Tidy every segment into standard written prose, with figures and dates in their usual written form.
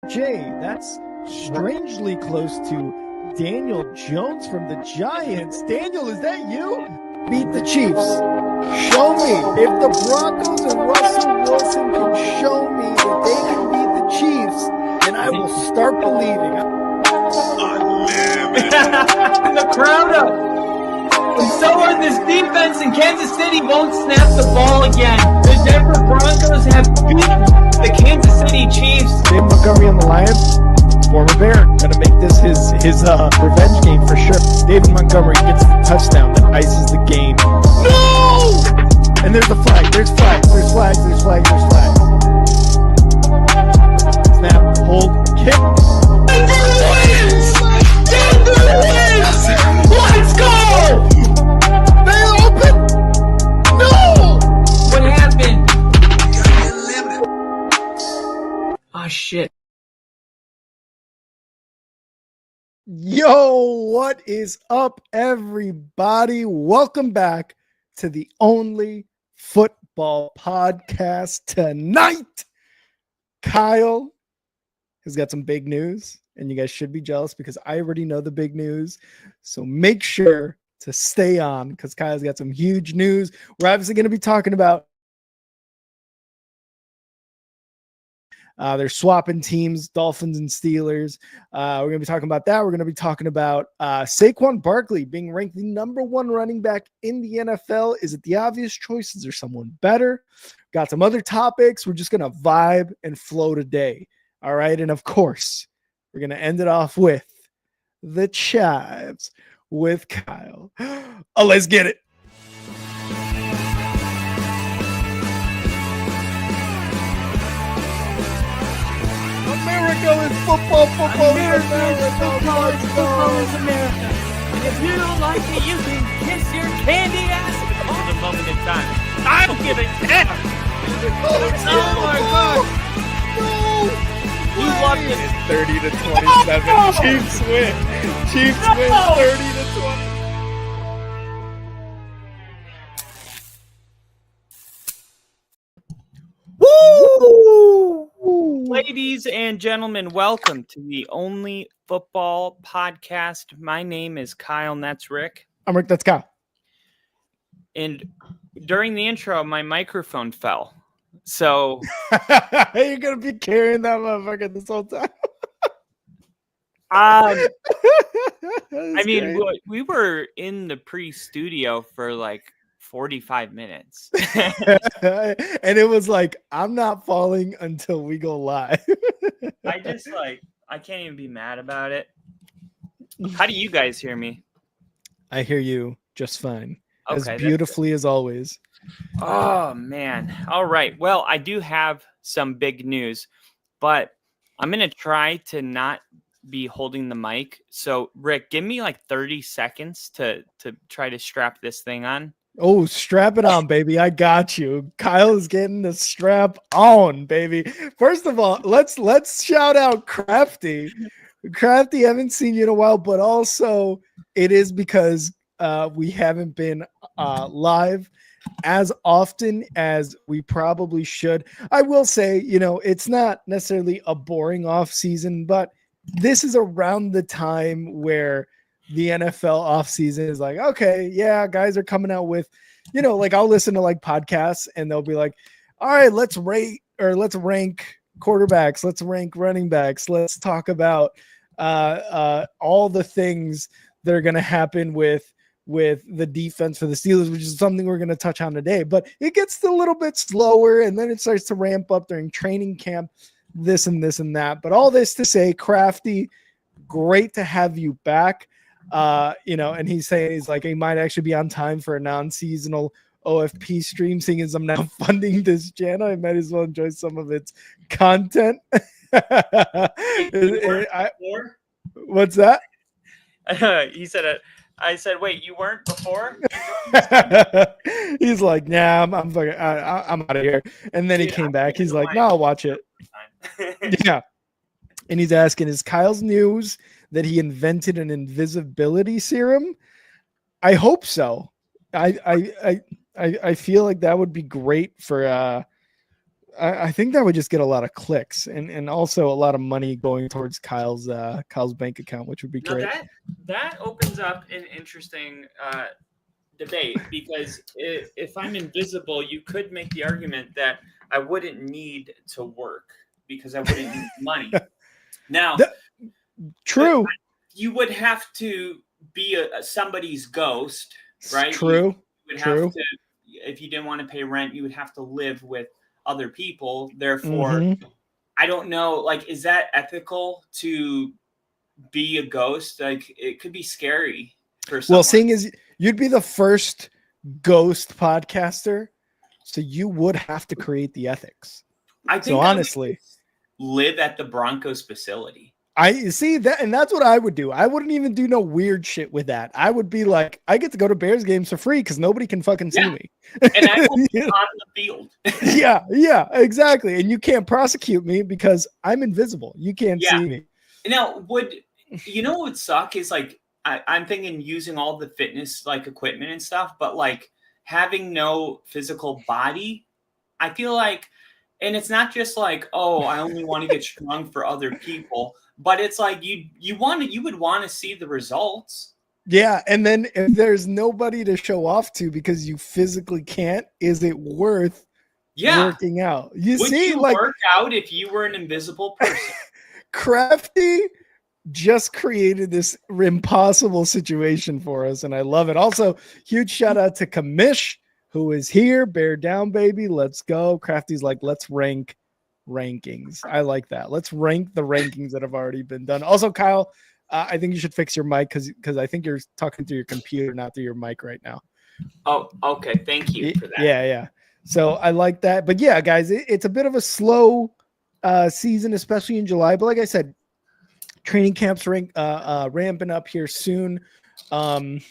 Jay, that's strangely close to Daniel Jones from the Giants. Daniel, is that you? Beat the Chiefs. Show me. If the Broncos and Russell Wilson can show me that they can beat the Chiefs, then I will start believing. The crowd up. And so are this defense, and Kansas City won't snap the ball again. The Denver Broncos have beaten the Kansas City Chiefs. Dave Montgomery on the Lions, former Bear, gonna make this his revenge game for sure. David Montgomery gets the touchdown that ices the game. No! And there's the flag. There's flags. There's flags. There's flags. There's flags. Snap. Hold. Kick. Denver wins! Denver wins! Let's go! They open. No! What happened? Oh shit. Yo, what is up, everybody? Welcome back to the only football podcast tonight. Kyle has got some big news, and you guys should be jealous because I already know the big news. So make sure to stay on because Kyle's got some huge news. We're obviously going to be talking about they're swapping teams, Dolphins and Steelers. We're going to be talking about that. We're going to be talking about Saquon Barkley being ranked the number one running back in the NFL. Is it the obvious choice? Is there someone better? Got some other topics. We're just going to vibe and flow today. All right. And of course, we're going to end it off with the Chives with Kyle. Oh, let's get it. America is football. America is football. Football is America. And if you don't like it, you can kiss your candy ass on the moment in time. I'll give it 10. Oh my God. No. You love it. 30 to 27. No. Chiefs win. Chiefs win 30 to 20. Woo! Ladies and gentlemen, welcome to the Only Football Podcast. My name is Kyle, and that's Rick. I'm Rick, that's Kyle. And during the intro, my microphone fell. So you're going to be carrying that motherfucker this whole time. I mean, we were in the pre-studio for like 45 minutes. And it was like, I'm not falling until we go live. I can't even be mad about it. How do you guys hear me? I hear you just fine. Okay, as beautifully as always. Oh, man. All right. Well, I do have some big news, but I'm going to try to not be holding the mic. So, Rick, give me like 30 seconds to try to strap this thing on. Oh, strap it on, baby. I got you. Kyle is getting the strap on, baby. First of all, let's shout out Crafty. Crafty, haven't seen you in a while, but also it is because we haven't been live as often as we probably should. I will say, it's not necessarily a boring off season, but this is around the time where the NFL offseason is like, okay, yeah, guys are coming out with, like I'll listen to like podcasts and they'll be like, all right, let's rate or let's rank quarterbacks. Let's rank running backs. Let's talk about all the things that are going to happen with the defense for the Steelers, which is something we're going to touch on today. But it gets a little bit slower and then it starts to ramp up during training camp, this and this and that. But all this to say, Crafty, great to have you back. And he's saying he's like he might actually be on time for a non-seasonal OFP stream, seeing as I'm now funding this channel. I might as well enjoy some of its content. What's that? He said I said, wait, you weren't before? He's like, nah, I'm fucking, I'm out of here. And then he came back. He's like, no, I'll watch it. Yeah. And he's asking, is Kyle's news that he invented an invisibility serum? I hope so. I feel like that would be great for I think that would just get a lot of clicks and also a lot of money going towards Kyle's bank account, which would be great. That opens up an interesting debate, because if I'm invisible, you could make the argument that I wouldn't need to work because I wouldn't need money. Now, true. You would have to be somebody's ghost, right? True. You would have to, if you didn't want to pay rent, you would have to live with other people. Therefore, I don't know, like, is that ethical to be a ghost? Like, it could be scary for someone. Well, seeing as you'd be the first ghost podcaster, so you would have to create the ethics. I think so honestly, live at the Broncos facility. I see that, and that's what I would do. I wouldn't even do no weird shit with that. I would be like, I get to go to Bears games for free because nobody can fucking see me. And I will be on the field. yeah, exactly. And you can't prosecute me because I'm invisible. You can't see me. Now, what would suck is, like, I'm thinking using all the fitness, like, equipment and stuff, but, like, having no physical body, I feel like, and it's not just like, oh, I only want to get strong for other people, but it's like you would want to see the results. Yeah, and then if there's nobody to show off to because you physically can't, is it worth working out? Would you work out if you were an invisible person? Crafty just created this impossible situation for us, and I love it. Also, huge shout out to Kamish, who is here. Bear down, baby. Let's go. Crafty's like, let's rank rankings. I like that. Let's rank the rankings that have already been done. Also, Kyle, I think you should fix your mic because I think you're talking through your computer, not through your mic right now. Oh, okay. Thank you for that. Yeah. So I like that. But yeah, guys, it's a bit of a slow season, especially in July. But like I said, training camps ramping up here soon. And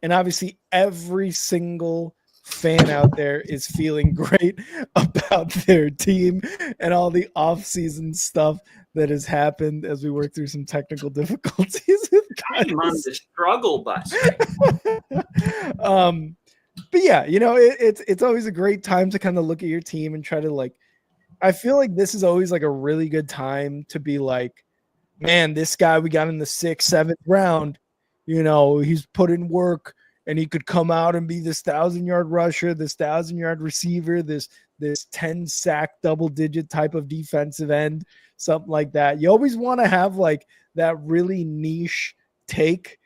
obviously every single fan out there is feeling great about their team and all the off-season stuff that has happened as we work through some technical difficulties. I'm on the struggle bus. But yeah, it's always a great time to kind of look at your team and try to, like, I feel like this is always like a really good time to be like, man, this guy we got in the 6th, 7th round, he's put in work. And he could come out and be this 1,000-yard rusher, this 1,000-yard receiver, this 10-sack double-digit type of defensive end, something like that. You always want to have like that really niche take.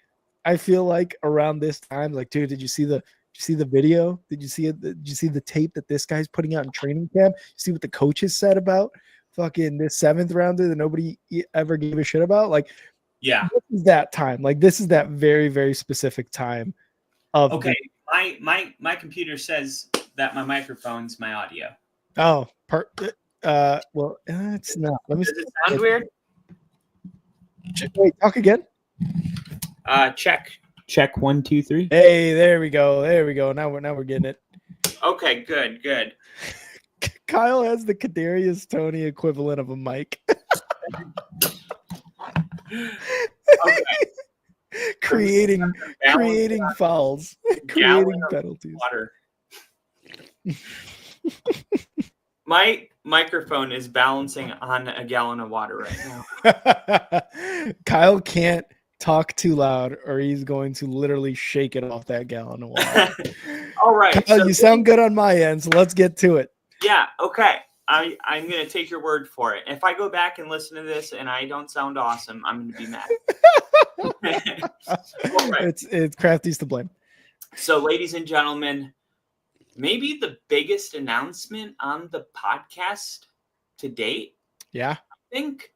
I feel like around this time, like, dude, did you see the video? Did you see it? Did you see the tape that this guy's putting out in training camp? You see what the coaches said about fucking this 7th rounder that nobody ever gave a shit about? Like, yeah, this is that time. Like, this is that very, very specific time. Okay, my computer says that my microphone's my audio. Oh, well, it's not. Let me. Does it sound weird? Wait, talk again. Check 1, 2, 3. Hey, there we go. Now we're getting it. Okay, good. Kyle has the Kadarius Toney equivalent of a mic. Okay. creating fouls, creating penalties. Water. My microphone is balancing on a gallon of water right now. Kyle can't talk too loud or he's going to literally shake it off that gallon of water. All right. Kyle, you sound good on my end, so let's get to it. Yeah, okay. I'm going to take your word for it. If I go back and listen to this and I don't sound awesome, I'm going to be mad. Right. It's Crafty's to blame. So, ladies and gentlemen, maybe the biggest announcement on the podcast to date. Yeah. I think.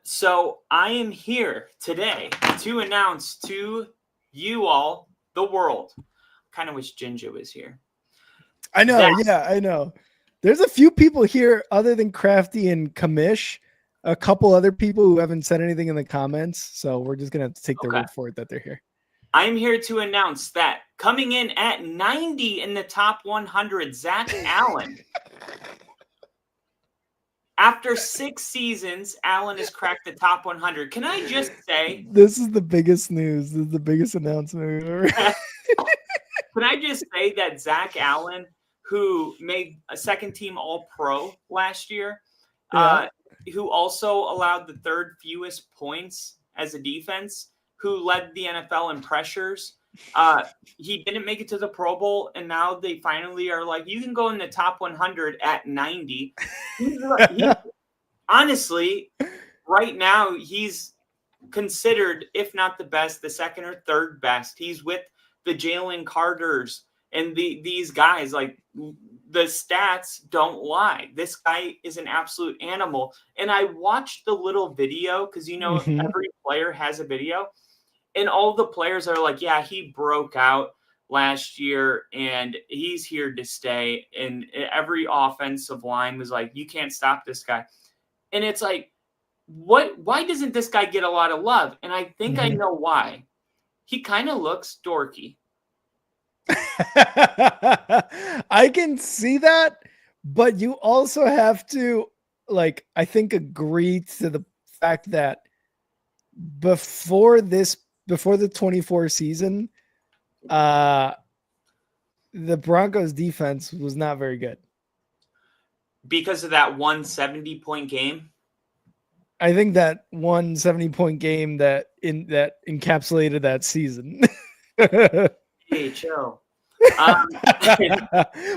So I am here today to announce to you all, the world. Kind of wish Ginger was here. I know. I know. There's a few people here other than Crafty and Kamish, a couple other people who haven't said anything in the comments. So we're just going to have to take their word for it that they're here. I'm here to announce that coming in at 90 in the top 100, Zach Allen. After 6 seasons, Allen has cracked the top 100. Can I just say? This is the biggest news. This is the biggest announcement we've ever. Can I just say that Zach Allen, who made a second team All-Pro last year, Yeah. who also allowed the third fewest points as a defense, who led the NFL in pressures. He didn't make it to the Pro Bowl, and now they finally are like, you can go in the top 100 at 90. He's honestly, right now, he's considered, if not the best, the second or third best. He's with the Jalen Carters and these guys. Like, the stats don't lie. This guy is an absolute animal. And I watched the little video because, every player has a video. And all the players are like, yeah, he broke out last year and he's here to stay. And every offensive line was like, you can't stop this guy. And it's like, why doesn't this guy get a lot of love? And I think I know why. He kind of looks dorky. I can see that, but you also have to, like, I think, agree to the fact that before the 24 season, the Broncos defense was not very good. Because of that 170-point game? I think that 170-point game that encapsulated that season. Hey, chill.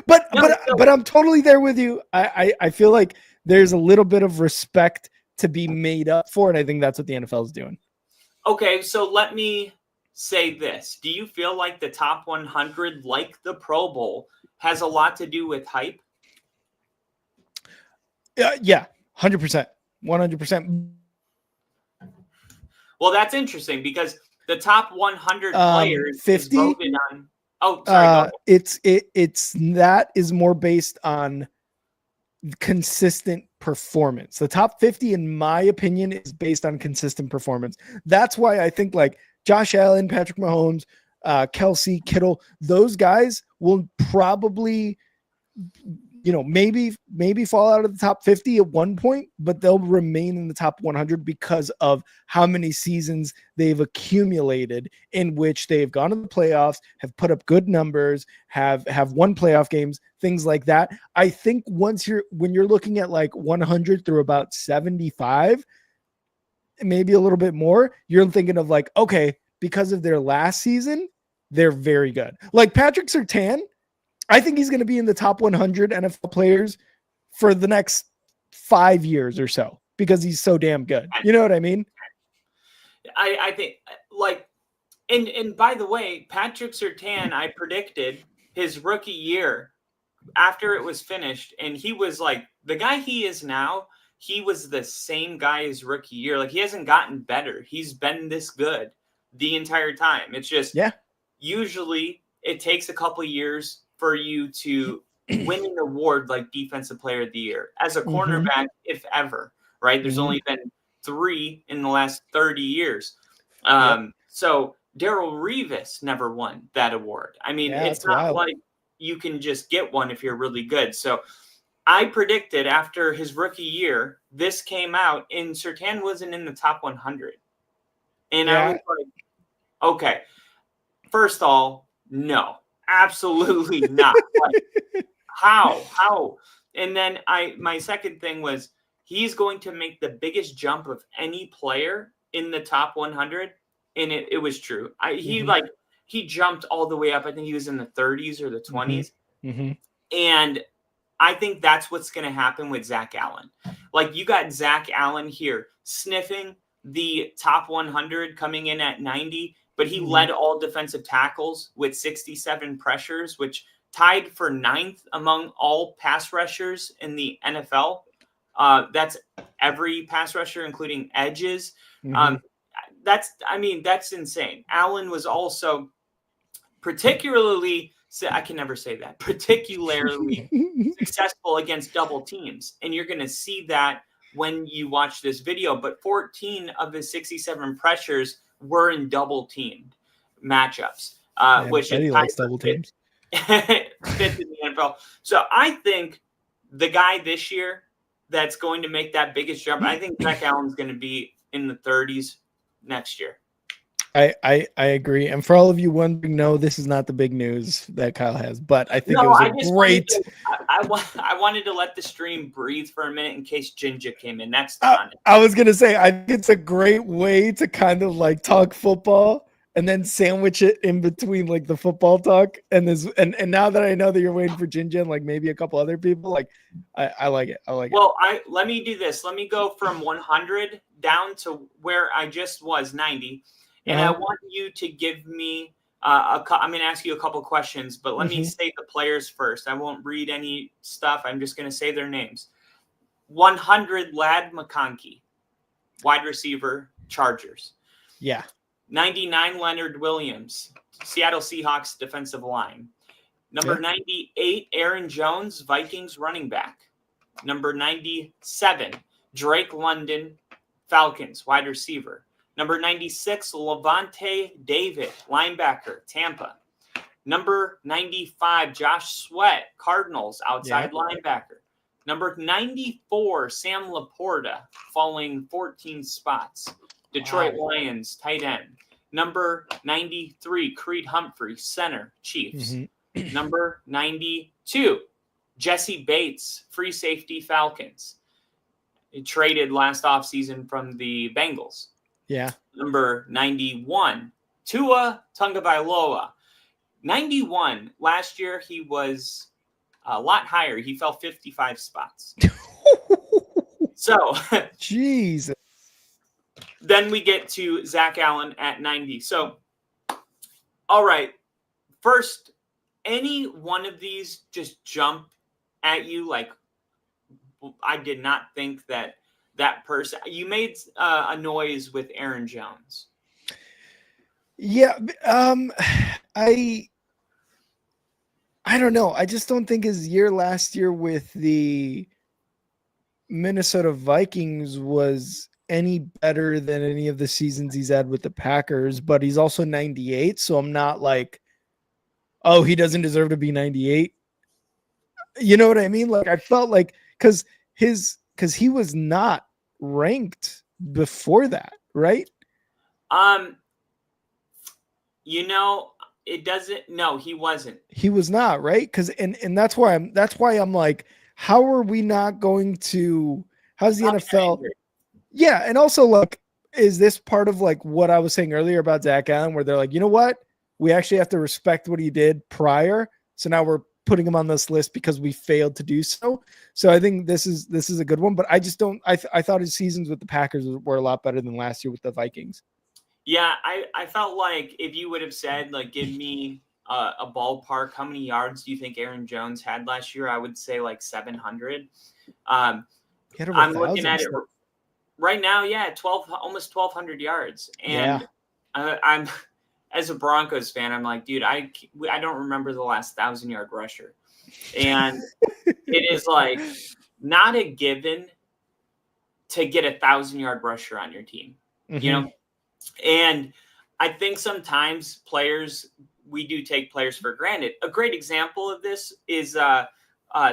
But I'm totally there with you. I feel like there's a little bit of respect to be made up for, and I think that's what the NFL is doing. Okay, so let me say this. Do you feel like the top 100, like the Pro Bowl, has a lot to do with hype? Yeah, 100%. 100%. Well, that's interesting because the top 100 players 50 is voted on. Oh, sorry. It's that is more based on consistent performance. The top 50, in my opinion, is based on consistent performance. That's why I think like Josh Allen, Patrick Mahomes, Kelsey, Kittle, those guys will probably, maybe fall out of the top 50 at one point, but they'll remain in the top 100 because of how many seasons they've accumulated in which they've gone to the playoffs, have put up good numbers, have won playoff games, things like that. I think when you're looking at like 100 through about 75, maybe a little bit more, you're thinking of like, okay, because of their last season, they're very good. Like Patrick Surtain, I think he's going to be in the top 100 NFL players for the next 5 years or so because he's so damn good. You know what I mean? I think like, and by the way, Patrick Surtain, I predicted his rookie year after it was finished, and he was like the guy he is now. He was the same guy as rookie year. Like he hasn't gotten better. He's been this good the entire time. It's just usually it takes a couple years for you to win an award like Defensive Player of the Year as a cornerback, if ever, right? There's only been 3 in the last 30 years. So Darrelle Revis never won that award. I mean, it's not like you can just get one if you're really good. So I predicted after his rookie year, this came out and Surtain wasn't in the top 100. And I was like, okay, first of all, no. Absolutely not. Like, how? And then my second thing was he's going to make the biggest jump of any player in the top 100, and it was true. He jumped all the way up. I think he was in the 30s or the 20s, and I think that's what's going to happen with Zach Allen. Like you got Zach Allen here sniffing the top 100, coming in at 90. But he led all defensive tackles with 67 pressures, which tied for 9th among all pass rushers in the NFL. That's every pass rusher, including edges. That's insane. Allen was also particularly successful against double teams. And you're going to see that when you watch this video. But 14 of his 67 pressures were in double teamed matchups, which is likes double teams. Fifth in the NFL. So I think the guy this year that's going to make that biggest jump, I think Zach Allen's going to be in the 30s next year. I agree. And for all of you wondering, no, this is not the big news that Kyle has, but I think it was a great. I wanted to let the stream breathe for a minute in case Jinja came in next on it. I was gonna say, I think it's a great way to kind of like talk football and then sandwich it in between like the football talk and this. And now that I know that you're waiting for Jinja and like maybe a couple other people, like I like it. I like it. Well, let me do this. Let me go from 100 down to where I just was, 90. And I want you to give me I'm going to ask you a couple questions, but let me say the players first. I won't read any stuff. I'm just going to say their names. 100, Ladd McConkey, wide receiver, Chargers. Yeah. 99, Leonard Williams, Seattle Seahawks defensive line. Number 98, Aaron Jones, Vikings running back. Number 97, Drake London, Falcons wide receiver. Number 96, Levante David, linebacker, Tampa. Number 95, Josh Sweat, Cardinals, outside linebacker. Number 94, Sam Laporta, falling 14 spots, Detroit Lions, tight end. Number 93, Creed Humphrey, center, Chiefs. Number 92, Jesse Bates, free safety, Falcons. He traded last offseason from the Bengals. Yeah. Number 91, Tua Tagovailoa. 91, last year he was a lot higher. He fell 55 spots. So, Jesus. Then we get to Zach Allen at 90. So, all right. First, any one of these just jump at you like, I did not think that person. You made a noise with Aaron Jones. Yeah, I don't know. I just don't think his year last year with the Minnesota Vikings was any better than any of the seasons he's had with the Packers, but he's also 98, so I'm not like, oh, he doesn't deserve to be 98. You know what I mean? Like I felt like because he was not ranked before that, right? It doesn't. No, he wasn't. He was not, right? Because and that's why I'm like, how are we not going to? How's the NFL? Yeah, and also like, is this part of like what I was saying earlier about Zach Allen, where they're like, you know what, we actually have to respect what he did prior, so now we're putting him on this list because we failed to do so. So I think this is a good one, but I just don't. I thought his seasons with the Packers were a lot better than last year with the Vikings. Yeah, I felt like if you would have said, like, give me a ballpark, how many yards do you think Aaron Jones had last year? I would say like 700. I'm looking at it right now. Yeah, almost 1,200 yards. And I'm as a Broncos fan, I'm like, dude, I don't remember the last 1,000-yard rusher. And it is like not a given to get 1,000-yard rusher on your team, you know? And I think sometimes we do take players for granted. A great example of this is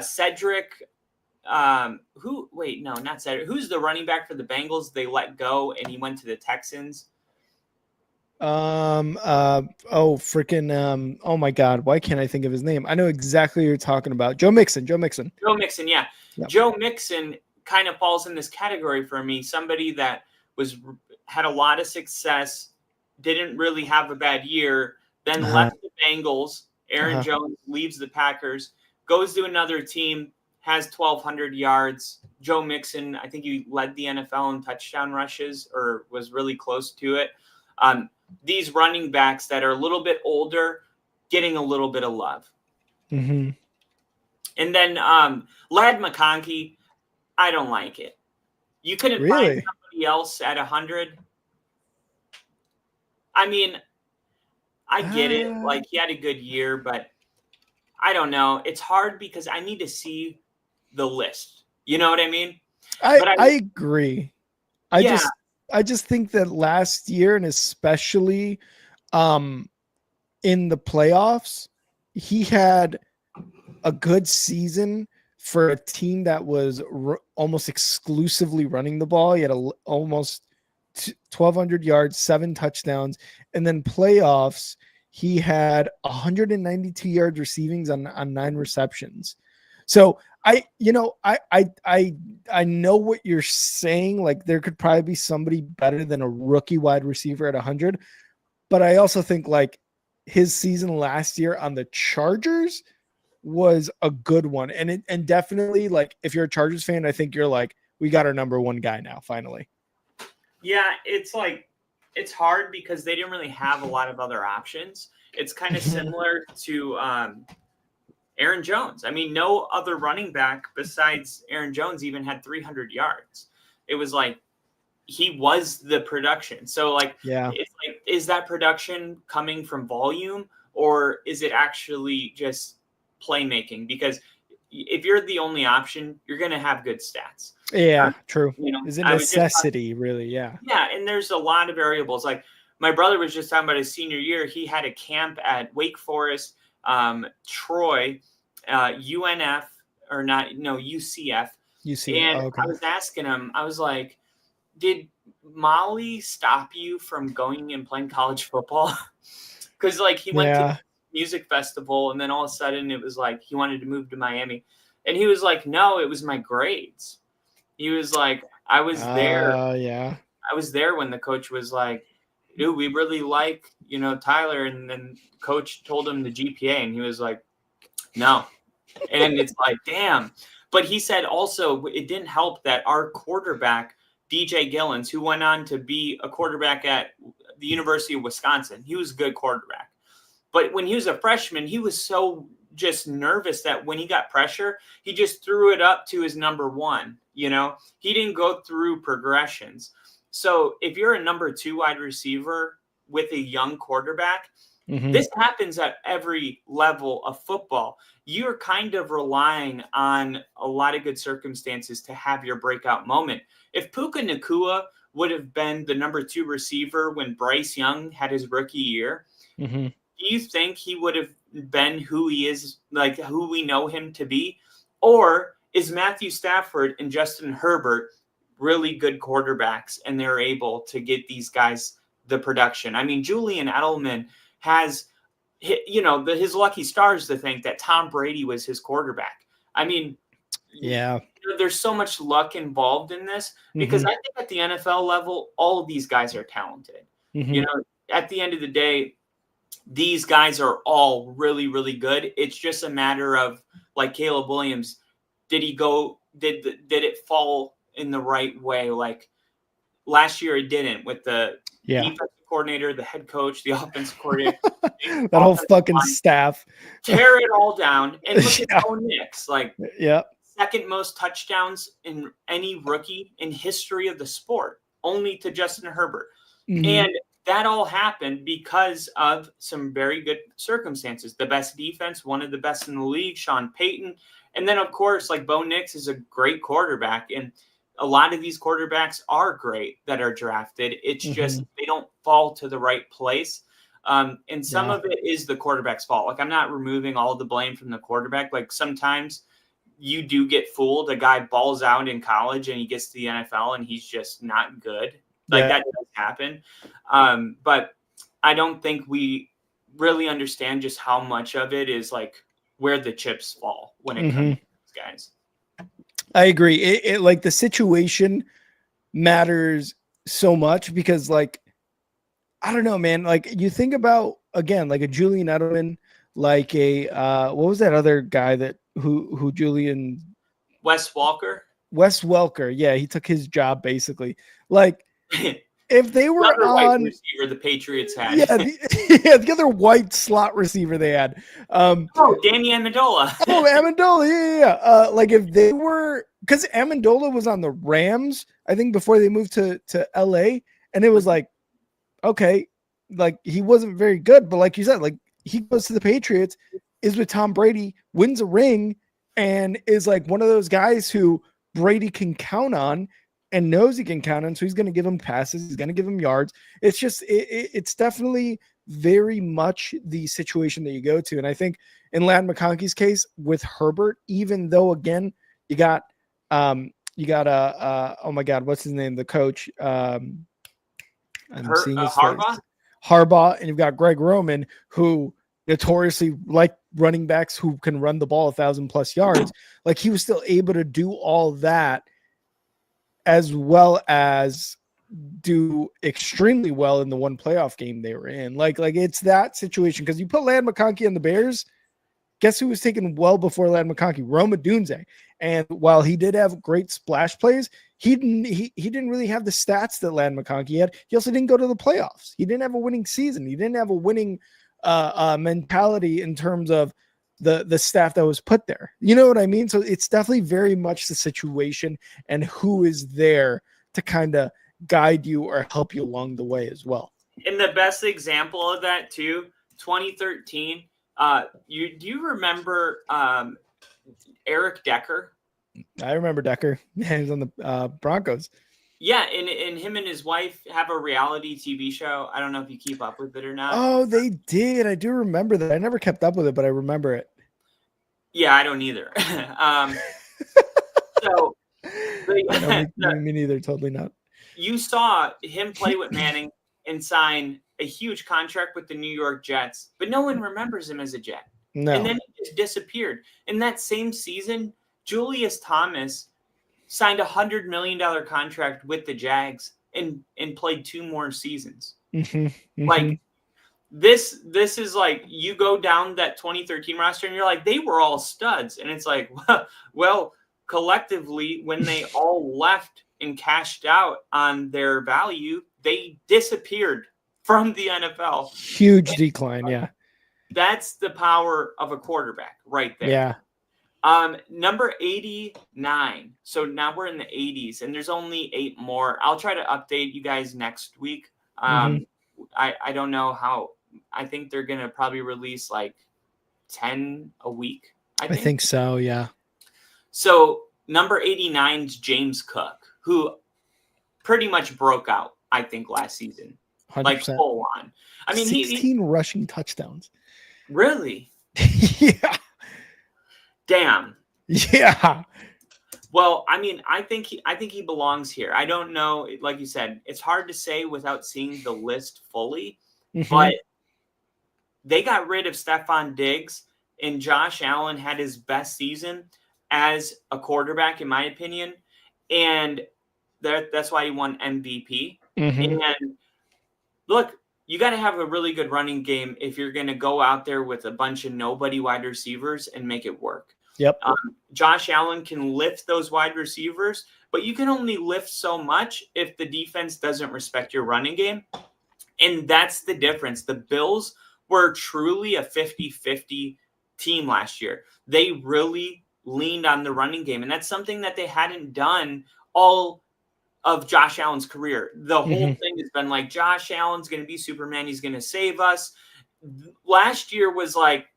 Cedric. Not Cedric. Who's the running back for the Bengals? They let go and he went to the Texans. Oh my God. Why can't I think of his name? I know exactly what you're talking about. Joe Mixon. Yeah. Yep. Joe Mixon kind of falls in this category for me. Somebody that had a lot of success, didn't really have a bad year, then left the Bengals. Aaron Jones leaves the Packers, goes to another team, has 1,200 yards. Joe Mixon, I think he led the NFL in touchdown rushes or was really close to it. These running backs that are a little bit older, getting a little bit of love. Mm-hmm. And then Ladd McConkey, I don't like it. You couldn't find somebody else at 100. I mean, I get it. Like, he had a good year, but I don't know. It's hard because I need to see the list. You know what I mean? I agree. I just think that last year, and especially in the playoffs, he had a good season for a team that was almost exclusively running the ball. He had almost 1,200 yards, 7 touchdowns, and then playoffs, he had 192 yards receiving on 9 receptions. So I know what you're saying. Like there could probably be somebody better than a rookie wide receiver at 100, but I also think like his season last year on the Chargers was a good one, and definitely like if you're a Chargers fan, I think you're like, we got our number one guy now finally. Yeah, it's like it's hard because they didn't really have a lot of other options. It's kind of similar to Aaron Jones. I mean, no other running back besides Aaron Jones even had 300 yards. It was like he was the production. So like, yeah, it's like, is that production coming from volume or is it actually just playmaking? Because if you're the only option, you're going to have good stats. Yeah, true. You know, is a necessity, really. Yeah. Yeah, and there's a lot of variables. Like my brother was just talking about his senior year. He had a camp at Wake Forest, Troy, UNF, or not, no, UCF. UCF. And okay. I was asking him, I was like, did Molly stop you from going and playing college football? Because like he went to music festival and then all of a sudden it was like he wanted to move to Miami. And he was like, no, it was my grades. He was like, I was there. Yeah. I was there when the coach was like, dude, we really like, Tyler. And then coach told him the GPA and he was like, no. And it's like, damn. But he said also it didn't help that our quarterback, DJ Gillens, who went on to be a quarterback at the University of Wisconsin, he was a good quarterback. But when he was a freshman, he was so just nervous that when he got pressure, he just threw it up to his number one. He didn't go through progressions. So if you're a number 2 wide receiver with a young quarterback, this happens at every level of football. You're kind of relying on a lot of good circumstances to have your breakout moment. If Puka Nacua would have been the number 2 receiver when Bryce Young had his rookie year, do you think he would have been who he is, like who we know him to be? Or is Matthew Stafford and Justin Herbert really good quarterbacks and they're able to get these guys the production? I mean, Julian Edelman has, his lucky stars to think that Tom Brady was his quarterback. I mean, yeah, there's so much luck involved in this because I think at the NFL level, all of these guys are talented. At the end of the day, these guys are all really, really good. It's just a matter of like Caleb Williams. Did it fall in the right way? Like last year, it didn't with the defensive coordinator, the head coach, the offensive coordinator, that whole fucking staff. Tear it all down and look at Bo Nix. Like, second most touchdowns in any rookie in history of the sport, only to Justin Herbert. And that all happened because of some very good circumstances. The best defense, one of the best in the league, Sean Payton. And then, of course, like Bo Nix is a great quarterback. And a lot of these quarterbacks are great that are drafted. It's just they don't fall to the right place. And some of it is the quarterback's fault. Like, I'm not removing all the blame from the quarterback. Like, sometimes you do get fooled. A guy balls out in college and he gets to the NFL and he's just not good. Like, that does happen. But I don't think we really understand just how much of it is, like, where the chips fall when it comes to these guys. I agree. It like the situation matters so much because, like, I don't know, man. Like, you think about, again, like a Julian Edelman, like a what was that other guy that who Julian Wes Welker? Yeah, he took his job basically. Like, if they were on receiver the Patriots had, the other white slot receiver they had, Danny Amendola. Amendola, like if they were, because Amendola was on the Rams, I think before they moved to LA, and it was like, okay, like he wasn't very good, but like you said, like he goes to the Patriots, is with Tom Brady, wins a ring, and is like one of those guys who Brady can count on. And knows he can count on, so he's going to give him passes. He's going to give him yards. It's just, it's definitely very much the situation that you go to. And I think in Ladd McConkey's case with Herbert, even though again you got oh my God, what's his name? The coach, I'm seeing his Harbaugh? face. Harbaugh, and you've got Greg Roman, who notoriously like running backs who can run the ball 1,000+ yards. Like he was still able to do all that as well as do extremely well in the one playoff game they were in. Like it's that situation because you put Ladd McConkey on the Bears. Guess who was taken well before Ladd McConkey? Rome Odunze. And while he did have great splash plays, he didn't really have the stats that Ladd McConkey had. He also didn't go to the playoffs. He didn't have a winning season. He didn't have a winning mentality in terms of the staff that was put there. You know what I mean? So it's definitely very much the situation and who is there to kind of guide you or help you along the way as well. And the best example of that too, 2013. Do you remember Eric Decker? I remember Decker. He was on the Broncos. Yeah, and him and his wife have a reality TV show. I don't know if you keep up with it or not. Oh, they did. I do remember that. I never kept up with it, but I remember it. Yeah, I don't either. So me neither. Totally not. You saw him play with Manning and sign a huge contract with the New York Jets, but no one remembers him as a Jet. No. And then he just disappeared. In that same season, Julius Thomas signed a $100 million contract with the Jags and played 2 more seasons. Like this is like you go down that 2013 roster and you're like, they were all studs. And it's like, well, collectively, when they all left and cashed out on their value, they disappeared from the NFL. Huge decline, yeah. That's the power of a quarterback right there. Yeah. Number 89. So now we're in the 80s, and there's only 8 more. I'll try to update you guys next week. I don't know how. I think they're going to probably release like 10 a week. I think so, yeah. So number 89 is James Cook, who pretty much broke out, I think, last season. 100%. Like full on. I mean, 16 rushing touchdowns. Really? Yeah. Damn. Yeah. Well, I mean, I think he belongs here. I don't know, like you said, it's hard to say without seeing the list fully, but they got rid of Stephon Diggs, and Josh Allen had his best season as a quarterback, in my opinion, and that's why he won MVP. And look, you got to have a really good running game if you're going to go out there with a bunch of nobody wide receivers and make it work. Yep. Josh Allen can lift those wide receivers, but you can only lift so much if the defense doesn't respect your running game. And that's the difference. The Bills were truly a 50-50 team last year. They really leaned on the running game, and that's something that they hadn't done all of Josh Allen's career. The whole thing has been like, Josh Allen's going to be Superman. He's going to save us. Last year was like,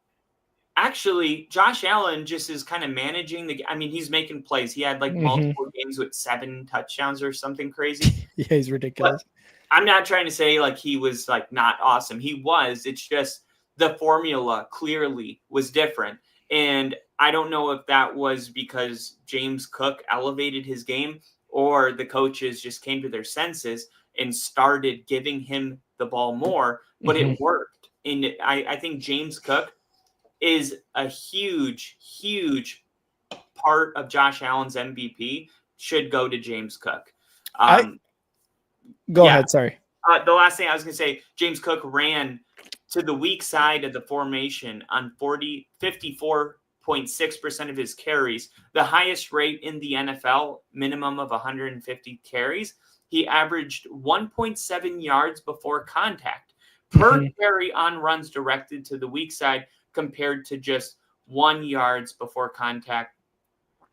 actually, Josh Allen just is kind of managing he's making plays. He had like multiple games with 7 touchdowns or something crazy. Yeah, he's ridiculous. But I'm not trying to say like he was like not awesome. He was. It's just the formula clearly was different. And I don't know if that was because James Cook elevated his game or the coaches just came to their senses and started giving him the ball more, but it worked. And I think James Cook is a huge, huge part of Josh Allen's MVP. Should go to James Cook. Go ahead. Sorry. The last thing I was going to say, James Cook ran to the weak side of the formation on 54.6% of his carries, the highest rate in the NFL, minimum of 150 carries. He averaged 1.7 yards before contact per carry on runs directed to the weak side, compared to just 1 yards before contact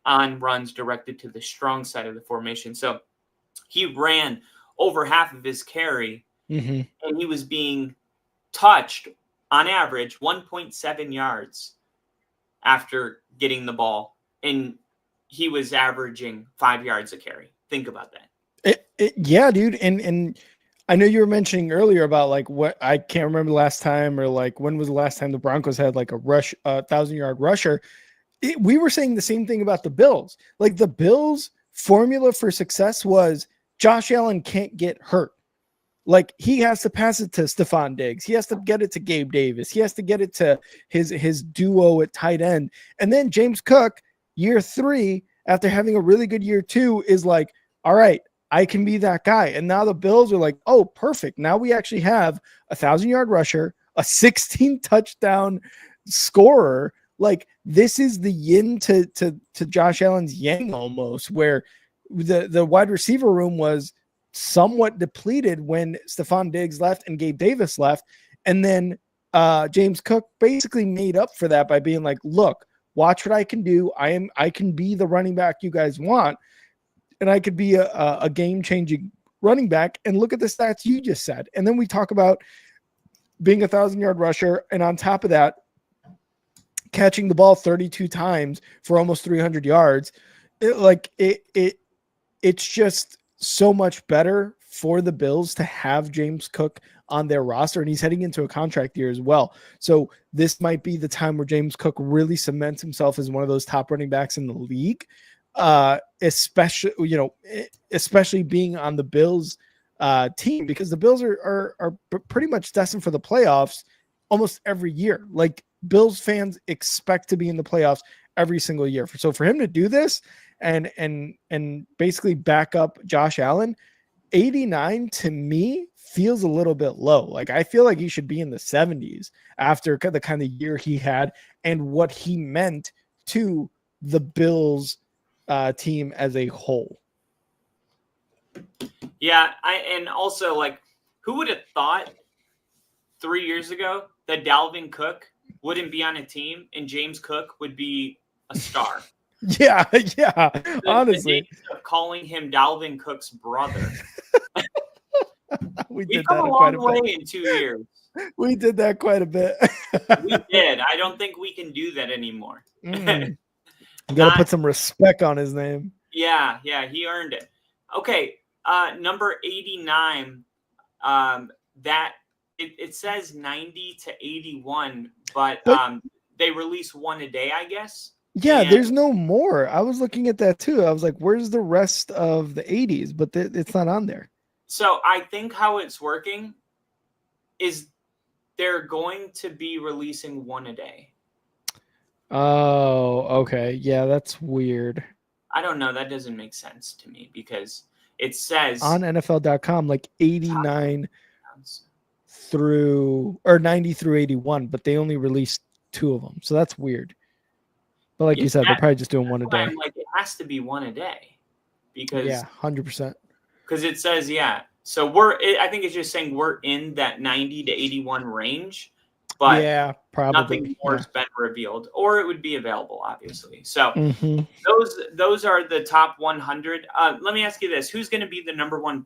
on runs directed to the strong side of the formation. So he ran over half of his carry, and he was being touched on average 1.7 yards after getting the ball, and he was averaging 5 yards a carry. Think about that. Yeah, dude. And I know you were mentioning earlier about like what I can't remember the last time or like when was the last time the Broncos had like a 1,000-yard rusher. We were saying the same thing about the Bills. Like the Bills' formula for success was Josh Allen can't get hurt. Like he has to pass it to Stephon Diggs. He has to get it to Gabe Davis. He has to get it to his duo at tight end. And then James Cook, year 3, after having a really good year 2, is like, all right, I can be that guy. And now the Bills are like, oh, perfect. Now we actually have a 1,000-yard rusher, a 16 touchdown scorer. Like this is the yin to Josh Allen's yang almost, where the wide receiver room was somewhat depleted when Stephon Diggs left and Gabe Davis left. And then James Cook basically made up for that by being like, look, watch what I can do. I can be the running back you guys want. And I could be a game-changing running back. And look at the stats you just said. And then we talk about being a 1,000-yard rusher. And on top of that, catching the ball 32 times for almost 300 yards. It's just so much better for the Bills to have James Cook on their roster, and he's heading into a contract year as well. So this might be the time where James Cook really cements himself as one of those top running backs in the league, especially being on the Bills team, because the Bills are pretty much destined for the playoffs almost every year. Like Bills fans expect to be in the playoffs every single year. So for him to do this and basically back up Josh Allen, 89 to me feels a little bit low. Like I feel like he should be in the 70s after the kind of year he had and what he meant to the Bills team as a whole. Yeah, and also like, who would have thought 3 years ago that Dalvin Cook wouldn't be on a team and James Cook would be a star? Yeah, honestly. The days of calling him Dalvin Cook's brother. We've come a long way in 2 years. We did that quite a bit. We did. I don't think we can do that anymore. You got to put some respect on his name. Yeah, he earned it. Okay, number 89. That it says 90 to 81, but they release one a day, I guess. Yeah, there's no more. I was looking at that too. I was like, where's the rest of the 80s? But it's not on there. So I think how it's working is they're going to be releasing one a day. Oh, okay. Yeah, that's weird. I don't know. That doesn't make sense to me because it says on NFL.com like 89 through or 90 through 81, but they only released 2 of them. So that's weird. But like you said, they're probably just doing one a day. I'm like, it has to be one a day because 100%. Because it says So I think it's just saying we're in that 90 to 81 range, but probably nothing more has been revealed, or it would be available, obviously. So Mm-hmm. those are the top 100. Let me ask you this: who's going to be the number one?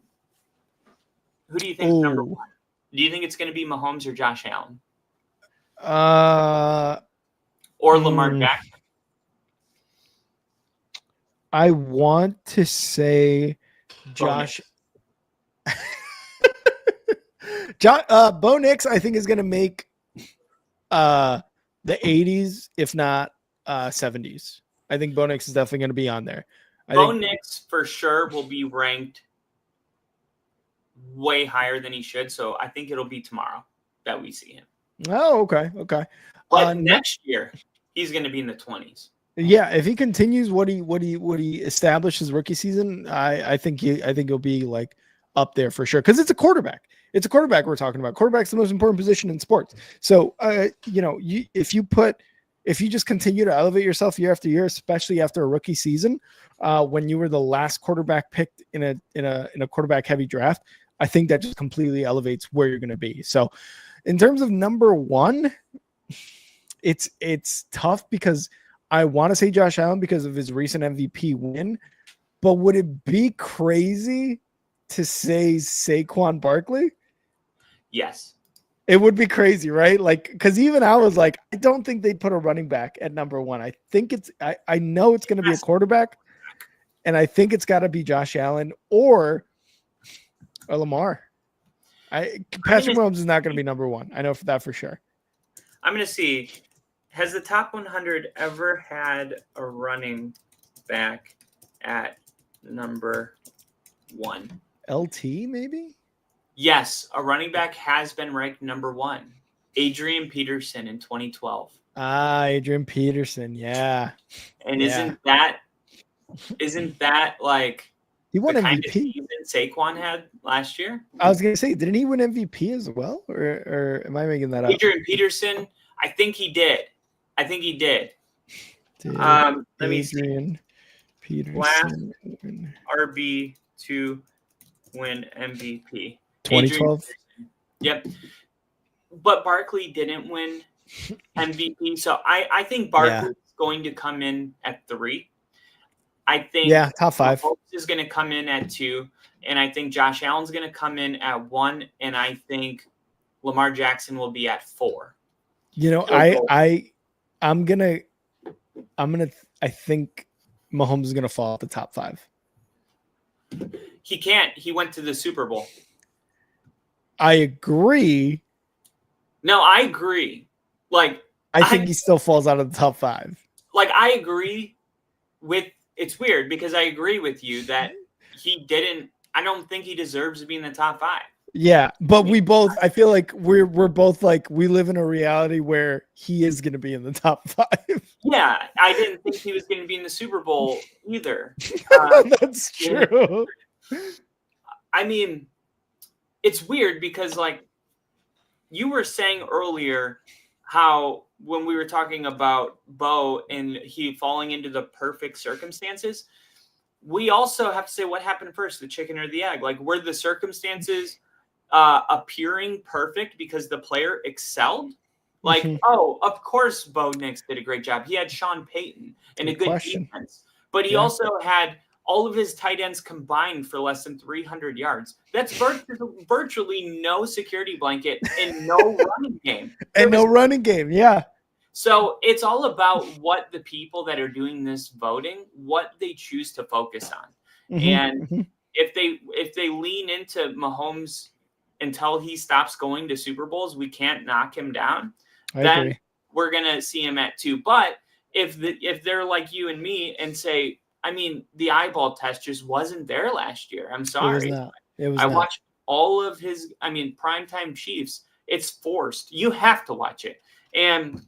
Who do you think is number one? Do you think it's going to be Mahomes or Josh Allen? Or Lamar Jackson? I want to say Josh. Bo Nix, I think, is going to make the 80s, if not 70s. I think Bo Nix is definitely going to be on there. Bo Nix for sure will be ranked way higher than he should. So I think it'll be tomorrow that we see him. Oh, okay. But next year, he's going to be in the 20s. Yeah, if he continues what he established his rookie season, I think he'll be like up there for sure because it's a quarterback. It's a quarterback we're talking about. Quarterback's the most important position in sports. So if you just continue to elevate yourself year after year, especially after a rookie season, when you were the last quarterback picked in a quarterback heavy draft, I think that just completely elevates where you're going to be. So in terms of number one, it's tough because I want to say Josh Allen because of his recent MVP win, but would it be crazy to say Saquon Barkley? Yes. It would be crazy, right? Like, because even I was like, I don't think they'd put a running back at number one. I think I know it's going to be a quarterback, and I think it's got to be Josh Allen or Lamar. Patrick Mahomes is not going to be number one. I know that for sure. I'm going to see. Has the top 100 ever had a running back at number one? LT, maybe? Yes, a running back has been ranked number 1. Adrian Peterson in 2012. Adrian Peterson. Yeah. And Yeah. isn't that like He the won kind of MVP. season Saquon had last year? I was gonna say, didn't he win MVP as well? Or am I making that up? Adrian Peterson, I think he did. Let me see. Adrian Peterson win RB to win MVP. 2012? Yep. But Barkley didn't win MVP. So I think Barkley's going to come in at 3. I think top 5. Mahomes is going to come in at 2. And I think Josh Allen's going to come in at 1. And I think Lamar Jackson will be at 4. You know, I think Mahomes is gonna fall at the top 5. He can't. He went to the Super Bowl. I agree. No, I agree. Like, I think he still falls out of the top 5. Like, I agree with. It's weird because I agree with you that he didn't. I don't think he deserves to be in the top 5. Yeah, but we both. I feel like we're both like we live in a reality where he is going to be in the top 5. Yeah, I didn't think he was going to be in the Super Bowl either. That's true. I mean, it's weird because, like, you were saying earlier how when we were talking about Bo and he falling into the perfect circumstances, we also have to say what happened first, the chicken or the egg. Like, were the circumstances appearing perfect because the player excelled? Like, oh, of course Bo Nix did a great job. He had Sean Payton and a good defense. But he also had all of his tight ends combined for less than 300 yards. That's virtually no security blanket and no running game. Running game, yeah. So it's all about what the people that are doing this voting, what they choose to focus on. And if they lean into Mahomes until he stops going to Super Bowls, we can't knock him down. Then we're gonna see him at 2. But if they're like you and me and say, I mean, the eyeball test just wasn't there last year. I'm sorry. I watched all of his. I mean, primetime Chiefs. It's forced. You have to watch it, and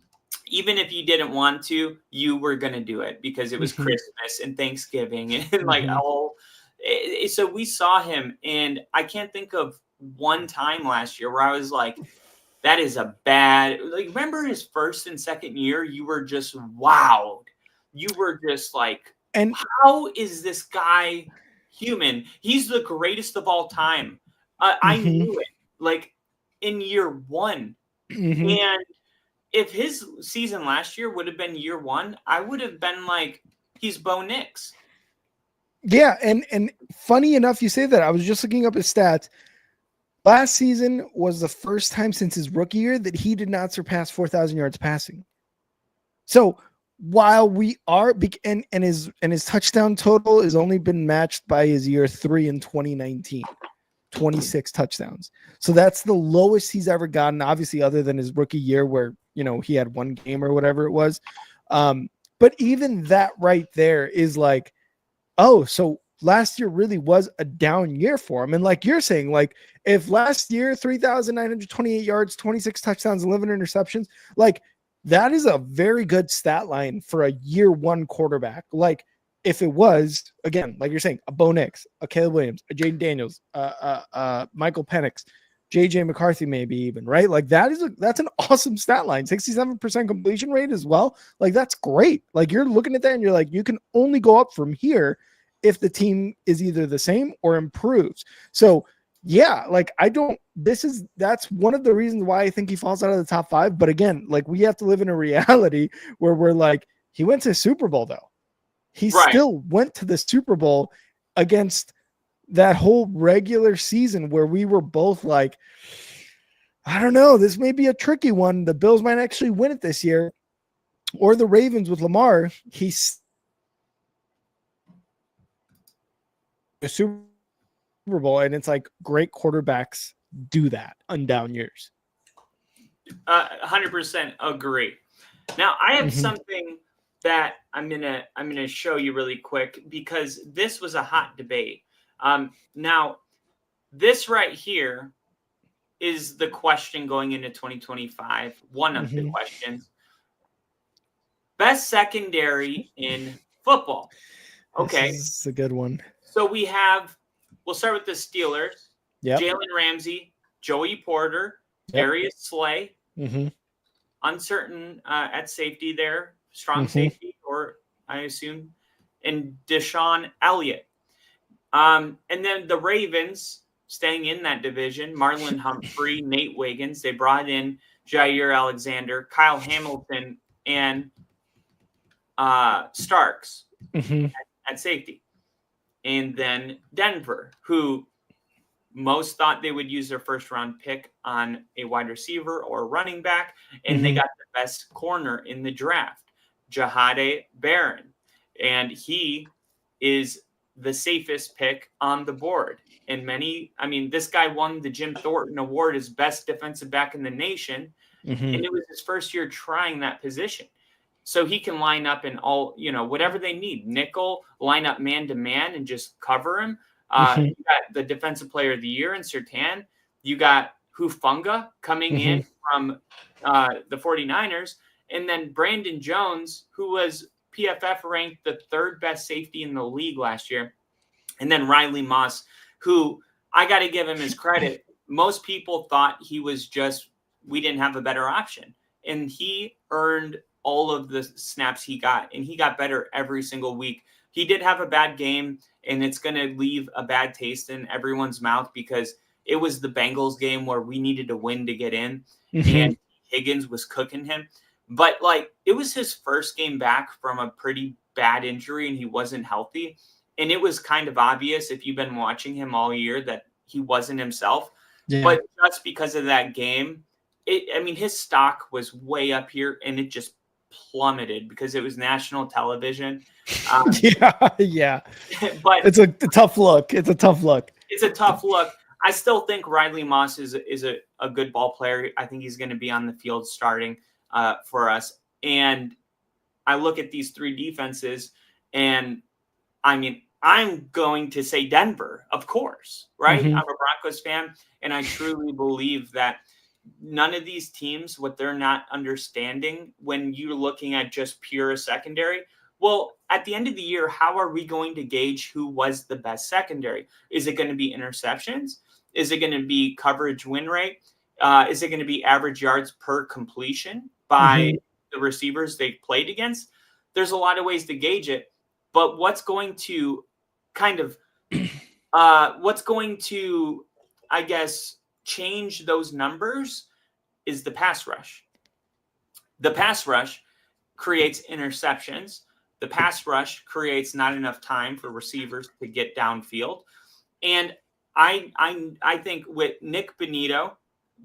even if you didn't want to, you were gonna do it because it was Christmas and Thanksgiving and like all. So we saw him, and I can't think of one time last year where I was like, that is a bad, like, remember his first and second year, you were just wowed. You were just like, and how is this guy human? He's the greatest of all time. I knew it like in year 1. And if his season last year would have been year 1, I would have been like, he's Bo Nix. Yeah. And funny enough, you say that. I was just looking up his stats. Last season was the first time since his rookie year that he did not surpass 4,000 yards passing. So while we are and his touchdown total has only been matched by his year 3 in 2019, 26 touchdowns. So that's the lowest he's ever gotten, obviously, other than his rookie year where, you know, he had one game or whatever it was. But even that right there is like, oh, so last year really was a down year for him. And like you're saying, like if last year 3,928 yards, 26 touchdowns, 11 interceptions, like that is a very good stat line for a year 1 quarterback. Like if it was, again, like you're saying, a Bo Nix, a Caleb Williams, a Jaden Daniels, Michael Penix, JJ McCarthy, maybe even, right? Like that's an awesome stat line. 67% completion rate as well. Like that's great. Like you're looking at that and you're like, you can only go up from here if the team is either the same or improves. So yeah, like that's one of the reasons why I think he falls out of the top 5. But again, like we have to live in a reality where we're like, he went to the Super Bowl though. He still went to the Super Bowl against that whole regular season where we were both like, I don't know, this may be a tricky one. The Bills might actually win it this year, or the Ravens with Lamar. He's a Super Bowl, and it's like great quarterbacks do that on down years. 100% agree. Now I have something that I'm gonna show you really quick because this was a hot debate. Now this right here is the question going into 2025. One of the questions. Best secondary in football. Okay. This is a good one. So we'll start with the Steelers. Yep. Jalen Ramsey, Joey Porter, Darius Slay. Uncertain at safety there. Strong safety, or I assume. And Deshaun Elliott. And then the Ravens, staying in that division, Marlon Humphrey, Nate Wiggins. They brought in Jair Alexander, Kyle Hamilton, and Starks at safety. And then Denver, who most thought they would use their first-round pick on a wide receiver or running back, and they got the best corner in the draft, Jahade Barron. And he is the safest pick on the board. And this guy won the Jim Thornton Award as best defensive back in the nation. And it was his first year trying that position. So he can line up in all, whatever they need. Nickel, line up man-to-man and just cover him. You got the defensive player of the year in Surtain. You got Hufanga coming in from the 49ers. And then Brandon Jones, who was PFF ranked the third best safety in the league last year. And then Riley Moss, who I got to give him his credit. Most people thought we didn't have a better option. And he earned all of the snaps he got, and he got better every single week. He did have a bad game, and it's going to leave a bad taste in everyone's mouth because it was the Bengals game where we needed to win to get in, and Higgins was cooking him. But, it was his first game back from a pretty bad injury, and he wasn't healthy. And it was kind of obvious if you've been watching him all year that he wasn't himself. Yeah. But just because of that game, his stock was way up here, and it just plummeted because it was national television. Yeah. But it's a tough look. It's a tough look. I still think Riley Moss is a good ball player. I think he's going to be on the field starting for us. And I look at these three defenses, and I'm going to say Denver, of course, right? I'm a Broncos fan, and I truly believe that none of these teams, what they're not understanding when you're looking at just pure secondary, well, at the end of the year, how are we going to gauge who was the best secondary? Is it going to be interceptions? Is it going to be coverage win rate? Is it going to be average yards per completion by the receivers they played against? There's a lot of ways to gauge it, but what's going to I guess, change those numbers is the pass rush. The pass rush creates interceptions. The pass rush creates not enough time for receivers to get downfield. And I think with Nick Bonito,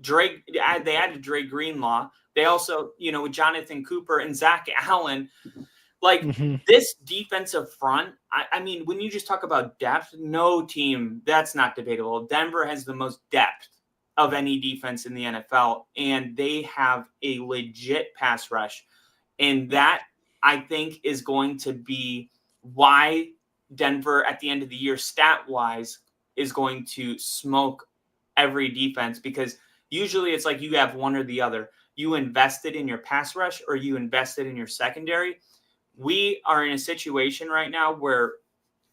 they added Dre Greenlaw. They also, with Jonathan Cooper and Zach Allen, this defensive front, when you just talk about depth, no team, that's not debatable. Denver has the most depth of any defense in the NFL, and they have a legit pass rush. And that, I think, is going to be why Denver, at the end of the year, stat-wise, is going to smoke every defense, because usually it's like you have one or the other. You invested in your pass rush or you invested in your secondary. We are in a situation right now where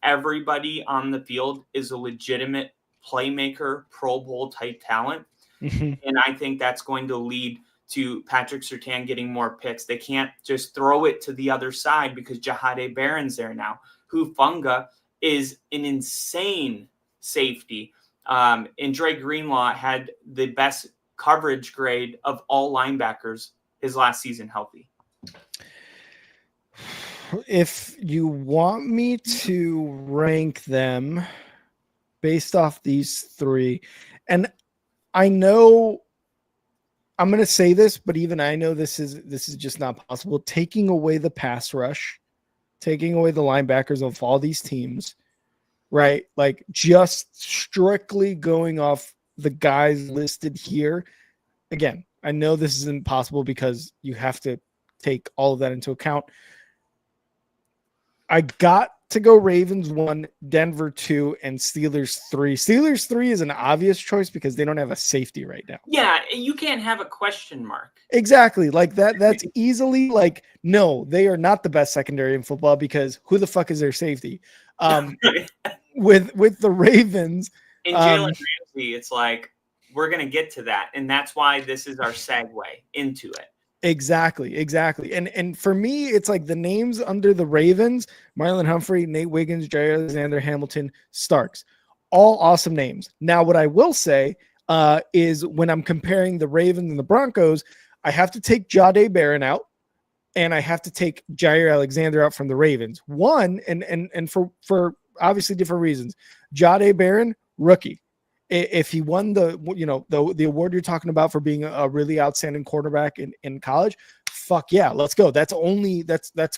everybody on the field is a legitimate playmaker, Pro Bowl type talent. And I think that's going to lead to Patrick Surtain getting more picks. They can't just throw it to the other side because Jahade Barron's there now. Hufanga is an insane safety. And Dre Greenlaw had the best coverage grade of all linebackers his last season healthy. If you want me to rank them based off these three, and I know I'm going to say this, but even I know this is just not possible. Taking away the pass rush, taking away the linebackers of all these teams, right? Like just strictly going off the guys listed here. Again, I know this isn't possible because you have to take all of that into account. I got to go Ravens 1, Denver 2, and Steelers 3. Steelers 3 is an obvious choice because they don't have a safety right now. Yeah, you can't have a question mark. Exactly. Like that's easily like, no, they are not the best secondary in football because who the fuck is their safety? With the Ravens. And Jalen Ramsey, it's like, we're going to get to that. And that's why this is our segue into it. Exactly. And for me, it's like the names under the Ravens: Marlon Humphrey, Nate Wiggins, Jair Alexander, Hamilton, Starks. All awesome names. Now, what I will say is when I'm comparing the Ravens and the Broncos, I have to take Jahdae Barron out, and I have to take Jair Alexander out from the Ravens. One, and for obviously different reasons. Jahdae Barron, rookie. If he won the award you're talking about for being a really outstanding quarterback in college, fuck yeah, let's go. That's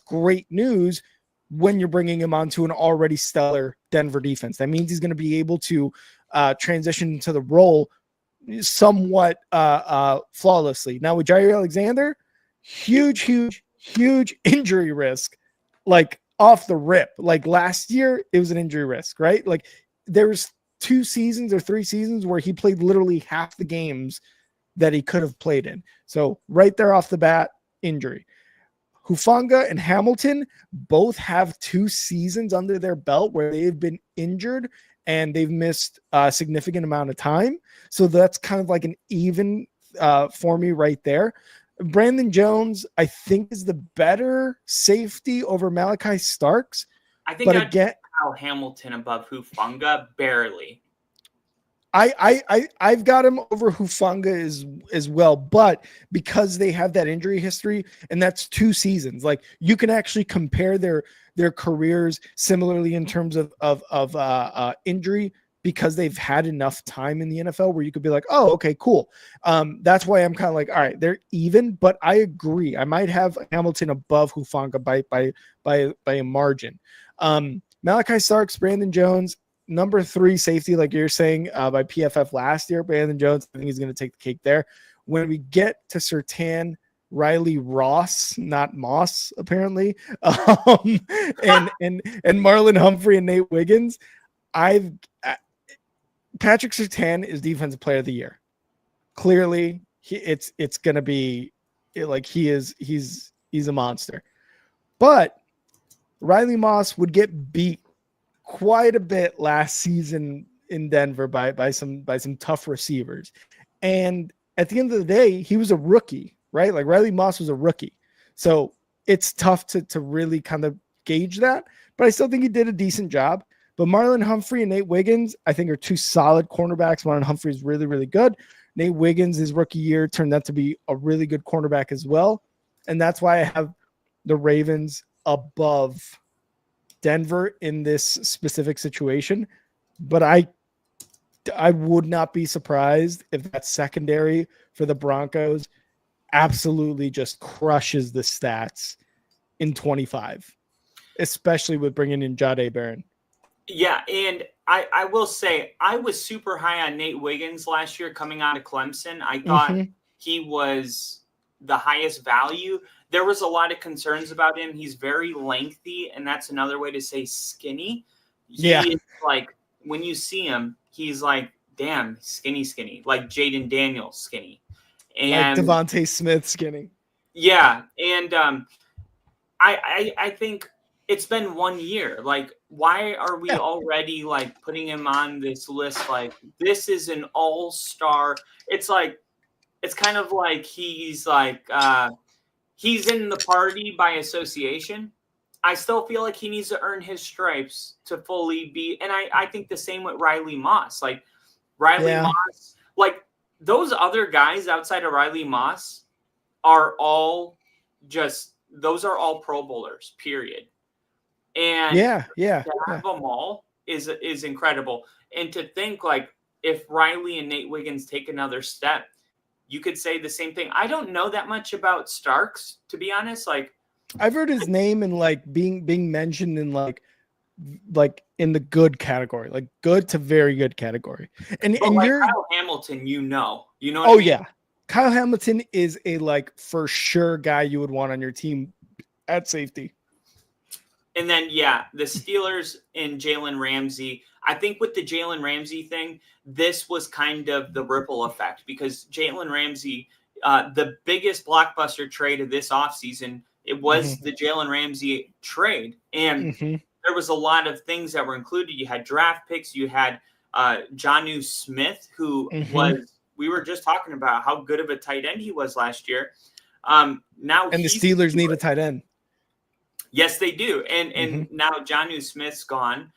great news when you're bringing him onto an already stellar Denver defense. That means he's going to be able to transition into the role somewhat flawlessly. Now with Jair Alexander, huge injury risk, like off the rip. Like last year, it was an injury risk, right? Like there's 2 seasons or 3 seasons where he played literally half the games that he could have played in. So right there off the bat, injury. Hufanga and Hamilton both have 2 seasons under their belt where they've been injured and they've missed a significant amount of time. So that's kind of like an even for me right there. Brandon Jones, I think, is the better safety over Malachi Starks. I think Kyle Hamilton above Hufanga, barely. I've got him over Hufanga as well, but because they have that injury history, and that's 2 seasons, like you can actually compare their careers similarly in terms of injury, because they've had enough time in the NFL where you could be like, oh, okay, cool. That's why I'm kind of like, all right, they're even, but I agree. I might have Hamilton above Hufanga by a margin. Malachi Starks, Brandon Jones, number 3 safety, like you're saying, by PFF last year. Brandon Jones, I think he's going to take the cake there. When we get to Surtain, Riley Ross, not Moss, apparently, and Marlon Humphrey and Nate Wiggins, Patrick Surtain is Defensive Player of the Year. Clearly, it's going to be like he's a monster. But Riley Moss would get beat quite a bit last season in Denver by some tough receivers. And at the end of the day, he was a rookie, right? Like Riley Moss was a rookie. So it's tough to really kind of gauge that. But I still think he did a decent job. But Marlon Humphrey and Nate Wiggins, I think, are 2 solid cornerbacks. Marlon Humphrey is really, really good. Nate Wiggins, his rookie year, turned out to be a really good cornerback as well. And that's why I have the Ravens above Denver in this specific situation. But I would not be surprised if that secondary for the Broncos absolutely just crushes the stats in 25, especially with bringing in Jahdae Barron. Yeah, and I will say I was super high on Nate Wiggins last year coming out of Clemson. I thought he was the highest value. There was a lot of concerns about him. He's very lengthy, and that's another way to say skinny. He is like, when you see him, he's like, damn, skinny, like Jaden Daniels skinny. And like Devontae Smith skinny. Yeah, and I think it's been 1 year. Like, why are we already like putting him on this list? Like, this is an all-star. It's like, it's kind of like he's like he's in the party by association. I still feel like he needs to earn his stripes to fully be. And I think the same with Riley Moss. Like Riley Moss, like those other guys outside of Riley Moss are all those are all Pro Bowlers, period. And to have them all is incredible. And to think like if Riley and Nate Wiggins take another step, you could say the same thing. I don't know that much about Starks, to be honest. Like I've heard his name and like being mentioned in like in the good category, like good to very good category. And like you're Kyle Hamilton, you know what I mean? Yeah. Kyle Hamilton is a like for sure guy you would want on your team at safety. And then, the Steelers and Jalen Ramsey. I think with the Jalen Ramsey thing, this was kind of the ripple effect because Jalen Ramsey, the biggest blockbuster trade of this offseason, it was the Jalen Ramsey trade. And there was a lot of things that were included. You had draft picks. You had Jonnu Smith, who we were just talking about how good of a tight end he was last year. Now and the Steelers need a tight end. Yes, they do. And now Jonnu Smith's gone,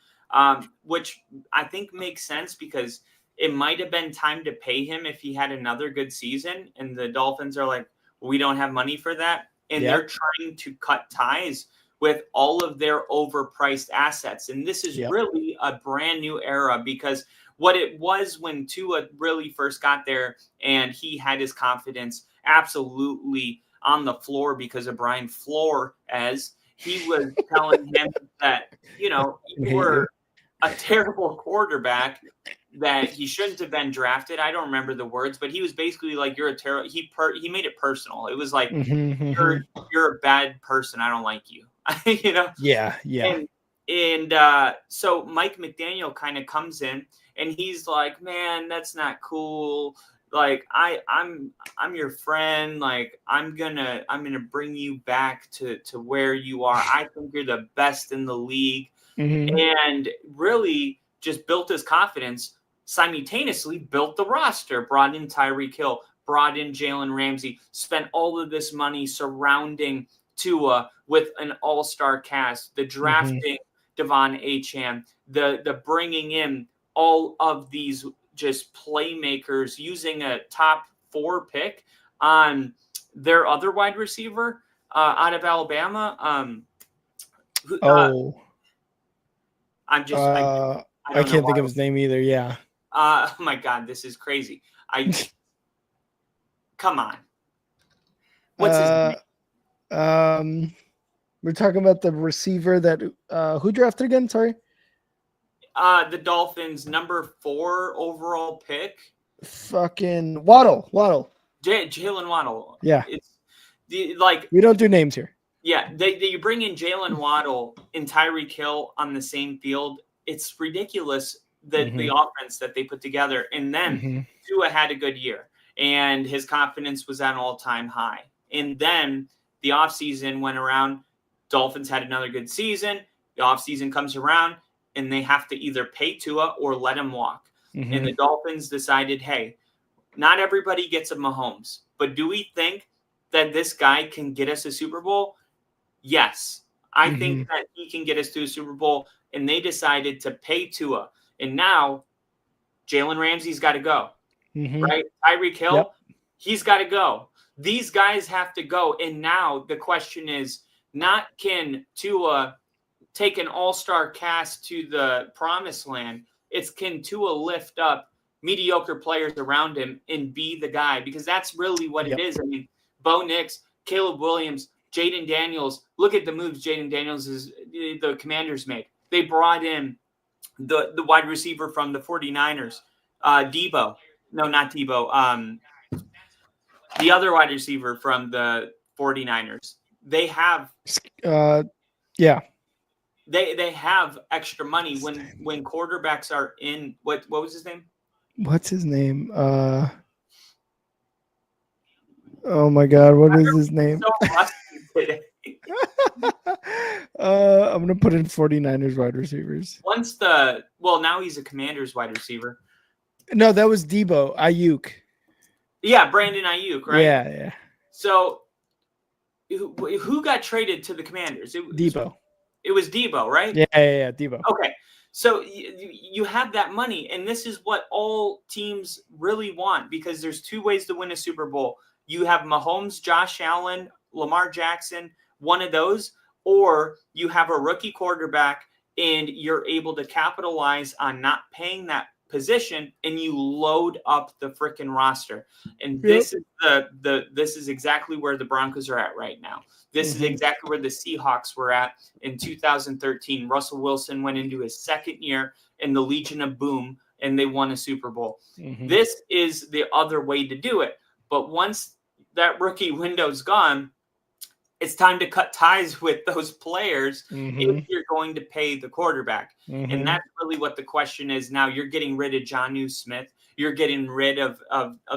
which I think makes sense because it might have been time to pay him if he had another good season. And the Dolphins are like, we don't have money for that. And they're trying to cut ties with all of their overpriced assets. And this is really a brand new era because what it was when Tua really first got there and he had his confidence absolutely on the floor because of Brian Flores. He was telling him that, you were a terrible quarterback, that he shouldn't have been drafted. I don't remember the words, but he was basically like, you're a terrible. He made it personal. It was like, you're a bad person. I don't like you. Yeah. And so Mike McDaniel kind of comes in and he's like, man, that's not cool. Like I'm your friend. Like I'm gonna bring you back to where you are. I think you're the best in the league, and really just built his confidence. Simultaneously built the roster, brought in Tyreek Hill, brought in Jalen Ramsey, spent all of this money surrounding Tua with an all-star cast, the drafting Devon Achane, the bringing in all of these just playmakers, using a top 4 pick on their other wide receiver out of Alabama. I can't think of his name either. Yeah. Oh my God, this is crazy. Come on. What's his name? We're talking about the receiver that who drafted again? Sorry. The Dolphins' number 4 overall pick. Fucking Waddle. Jalen Waddle. Yeah. It's we don't do names here. Yeah, you bring in Jalen Waddle and Tyreek Hill on the same field. It's ridiculous that the offense that they put together. And then Tua had a good year, and his confidence was at an all-time high. And then the offseason went around. Dolphins had another good season. The offseason comes around, and they have to either pay Tua or let him walk. And the Dolphins decided, hey, not everybody gets a Mahomes, but do we think that this guy can get us a Super Bowl? Yes. I think that he can get us to a Super Bowl, and they decided to pay Tua. And now Jalen Ramsey's got to go, right? Tyreek Hill, he's got to go. These guys have to go. And now the question is not can Tua take an all-star cast to the promised land. It's can Tua lift up mediocre players around him and be the guy, because that's really what it is. I mean, Bo Nix, Caleb Williams, Jaden Daniels. Look at the moves Jaden Daniels the Commanders made. They brought in the wide receiver from the 49ers, Debo. No, not Debo. The other wide receiver from the 49ers. They have They have extra money when quarterbacks are in. What was his name? What's his name? Oh my God, what is his name? I'm gonna put in 49ers wide receivers. Now he's a Commanders wide receiver. No, that was Debo Ayuk. Yeah, Brandon Ayuk, right? Yeah. So who got traded to the Commanders? Debo. It was Debo, right? Yeah, Debo. Okay. So you have that money, and this is what all teams really want, because there's 2 ways to win a Super Bowl. You have Mahomes, Josh Allen, Lamar Jackson, one of those, or you have a rookie quarterback and you're able to capitalize on not paying that position and you load up the freaking roster. And this is exactly where the Broncos are at right now. This is exactly where the Seahawks were at in 2013. Russell Wilson went into his second year in the Legion of Boom, and they won a Super Bowl. This is the other way to do it. But once that rookie window's gone, it's time to cut ties with those players Mm-hmm. if you're going to pay the quarterback. Mm-hmm. And that's really what the question is now. You're getting rid of Jonnu Smith. You're getting rid of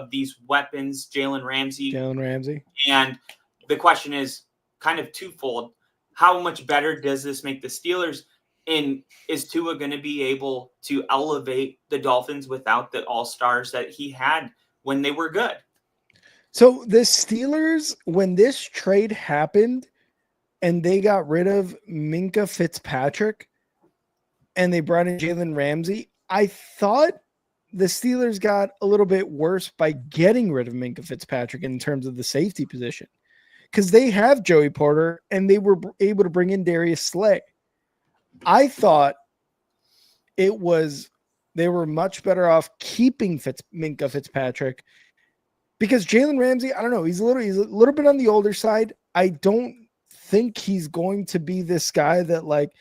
these weapons, Jalen Ramsey. And the question is kind of twofold. How much better does this make the Steelers? And is Tua going to be able to elevate the Dolphins without the all-stars that he had when they were good? So the Steelers, when this trade happened and they got rid of Minkah Fitzpatrick and they brought in Jalen Ramsey, I thought the Steelers got a little bit worse by getting rid of Minkah Fitzpatrick in terms of the safety position, because they have Joey Porter and they were able to bring in Darius Slay. I thought they were much better off keeping Minkah Fitzpatrick, because Jalen Ramsey, I don't know, he's a little bit on the older side. I don't think he's going to be this guy that, like,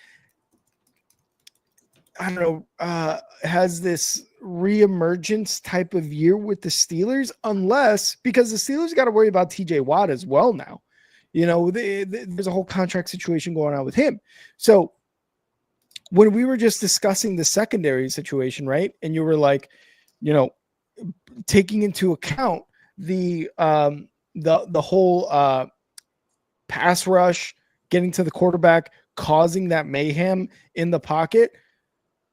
I don't know, has this reemergence type of year with the Steelers, because the Steelers got to worry about TJ Watt as well now. There's a whole contract situation going on with him. So when we were just discussing the secondary situation, right, and you were like, taking into account the whole pass rush, getting to the quarterback, causing that mayhem in the pocket,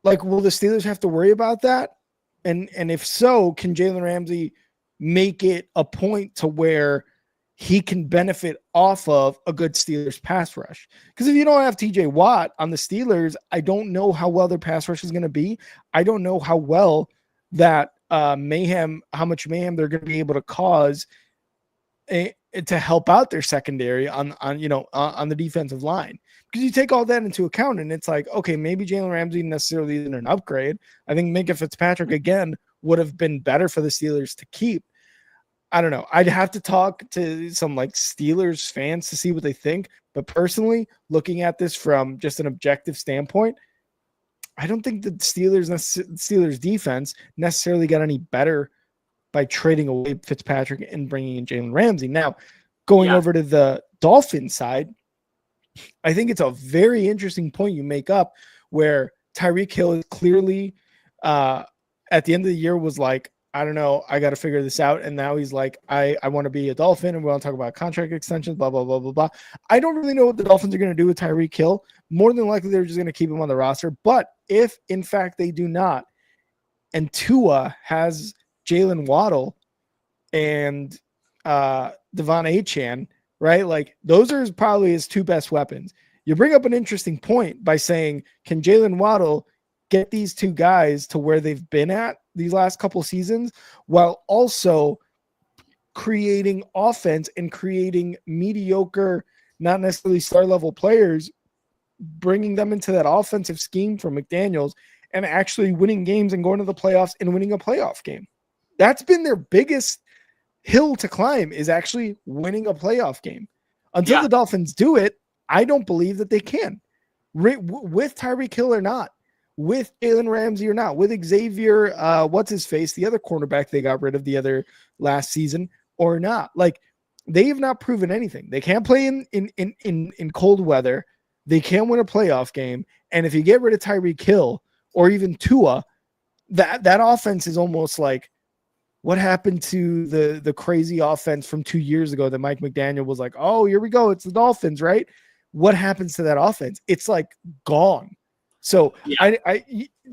like, will the Steelers have to worry about that? And if so, can Jalen Ramsey make it a point to where he can benefit off of a good Steelers pass rush? Because if you don't have TJ Watt on the Steelers, I don't know how well their pass rush is going to be. I don't know how well that how much mayhem they're going to be able to cause to help out their secondary on the defensive line. Because you take all that into account and it's like, okay, maybe Jalen Ramsey necessarily isn't an upgrade. I think Minkah Fitzpatrick, again, would have been better for the Steelers to keep. I don't know. I'd have to talk to some like Steelers fans to see what they think. But personally, looking at this from just an objective standpoint, I don't think the Steelers defense necessarily got any better by trading away Fitzpatrick and bringing in Jalen Ramsey. Now, going over to the Dolphins side, I think it's a very interesting point you make up, where Tyreek Hill is clearly at the end of the year was like, I don't know, I got to figure this out. And now he's like, I want to be a Dolphin and we want to talk about contract extensions, blah, blah, blah, blah, blah. I don't really know what the Dolphins are going to do with Tyreek Hill. More than likely, they're just going to keep him on the roster. But if, in fact, they do not, and Tua has Jalen Waddle and Devon Achane, right? Like, those are probably his two best weapons. You bring up an interesting point by saying, can Jalen Waddle get these two guys to where they've been at these last couple seasons, while also creating offense and creating mediocre, not necessarily star level players, bringing them into that offensive scheme from McDaniels and actually winning games and going to the playoffs and winning a playoff game? That's been their biggest hill to climb, is actually winning a playoff game. Until the Dolphins do it, I don't believe that they can. With Tyreek Hill or not, with Jalen Ramsey or not, with Xavier, what's his face, the other cornerback they got rid of the other last season or not. Like, they have not proven anything. They can't play in cold weather. They can't win a playoff game. And if you get rid of Tyreek Hill or even Tua, that offense is almost like, what happened to the crazy offense from 2 years ago that Mike McDaniel was like, oh, here we go, it's the Dolphins, right? What happens to that offense? It's like gone. So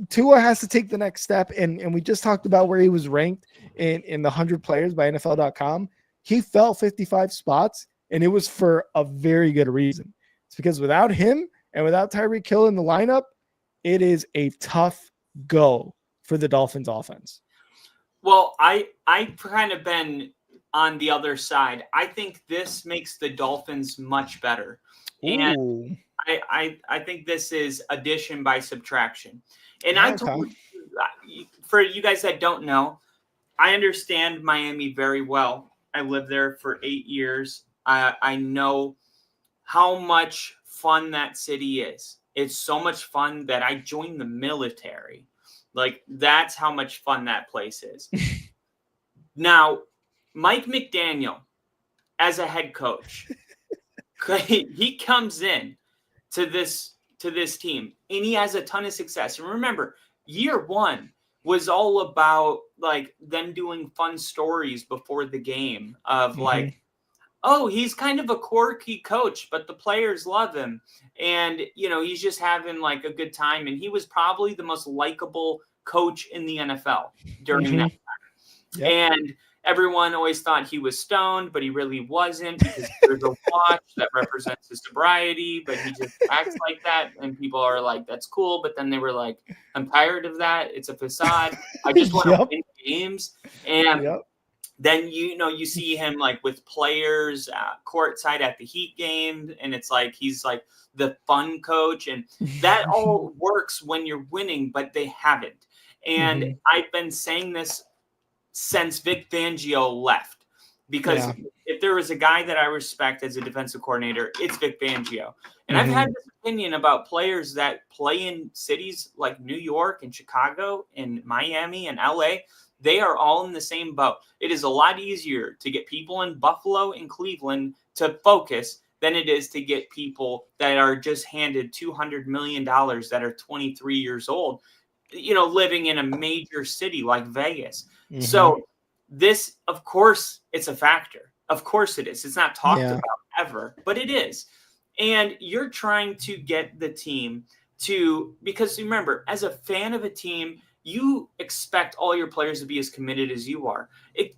Tua has to take the next step. And we just talked about where he was ranked in the 100 players by NFL.com. He fell 55 spots, and it was for a very good reason. It's because without him and without Tyreek Hill in the lineup, it is a tough go for the Dolphins offense. Well, I kind of been on the other side. I think this makes the Dolphins much better. And I think this is addition by subtraction. And I told you, for you guys that don't know, I understand Miami very well. I lived there for 8 years. I know how much fun that city is. It's so much fun that I joined the military. Like, that's how much fun that place is. Now, Mike McDaniel, as a head coach, he comes in to this team and he has a ton of success. And remember, year one was all about like them doing fun stories before the game of like, oh, he's kind of a quirky coach, but the players love him. And, he's just having like a good time. And he was probably the most likable coach in the NFL during that time. Yep. And everyone always thought he was stoned, but he really wasn't, because there's a watch that represents his sobriety, but he just acts like that. And people are like, that's cool. But then they were like, I'm tired of that. It's a facade. I just want to win games. And then, you see him like with players courtside at the Heat game. And it's like, he's like the fun coach. And that all works when you're winning, but they haven't. And I've been saying this since Vic Fangio left, because if there was a guy that I respect as a defensive coordinator, it's Vic Fangio. And I've had this opinion about players that play in cities like New York and Chicago and Miami and LA. They are all in the same boat. It is a lot easier to get people in Buffalo and Cleveland to focus than it is to get people that are just handed $200 million that are 23 years old, living in a major city like Vegas. So this, of course, it's a factor. Of course it is. It's not talked about ever, but it is. And you're trying to get the team to, because remember, as a fan of a team, you expect all your players to be as committed as you are.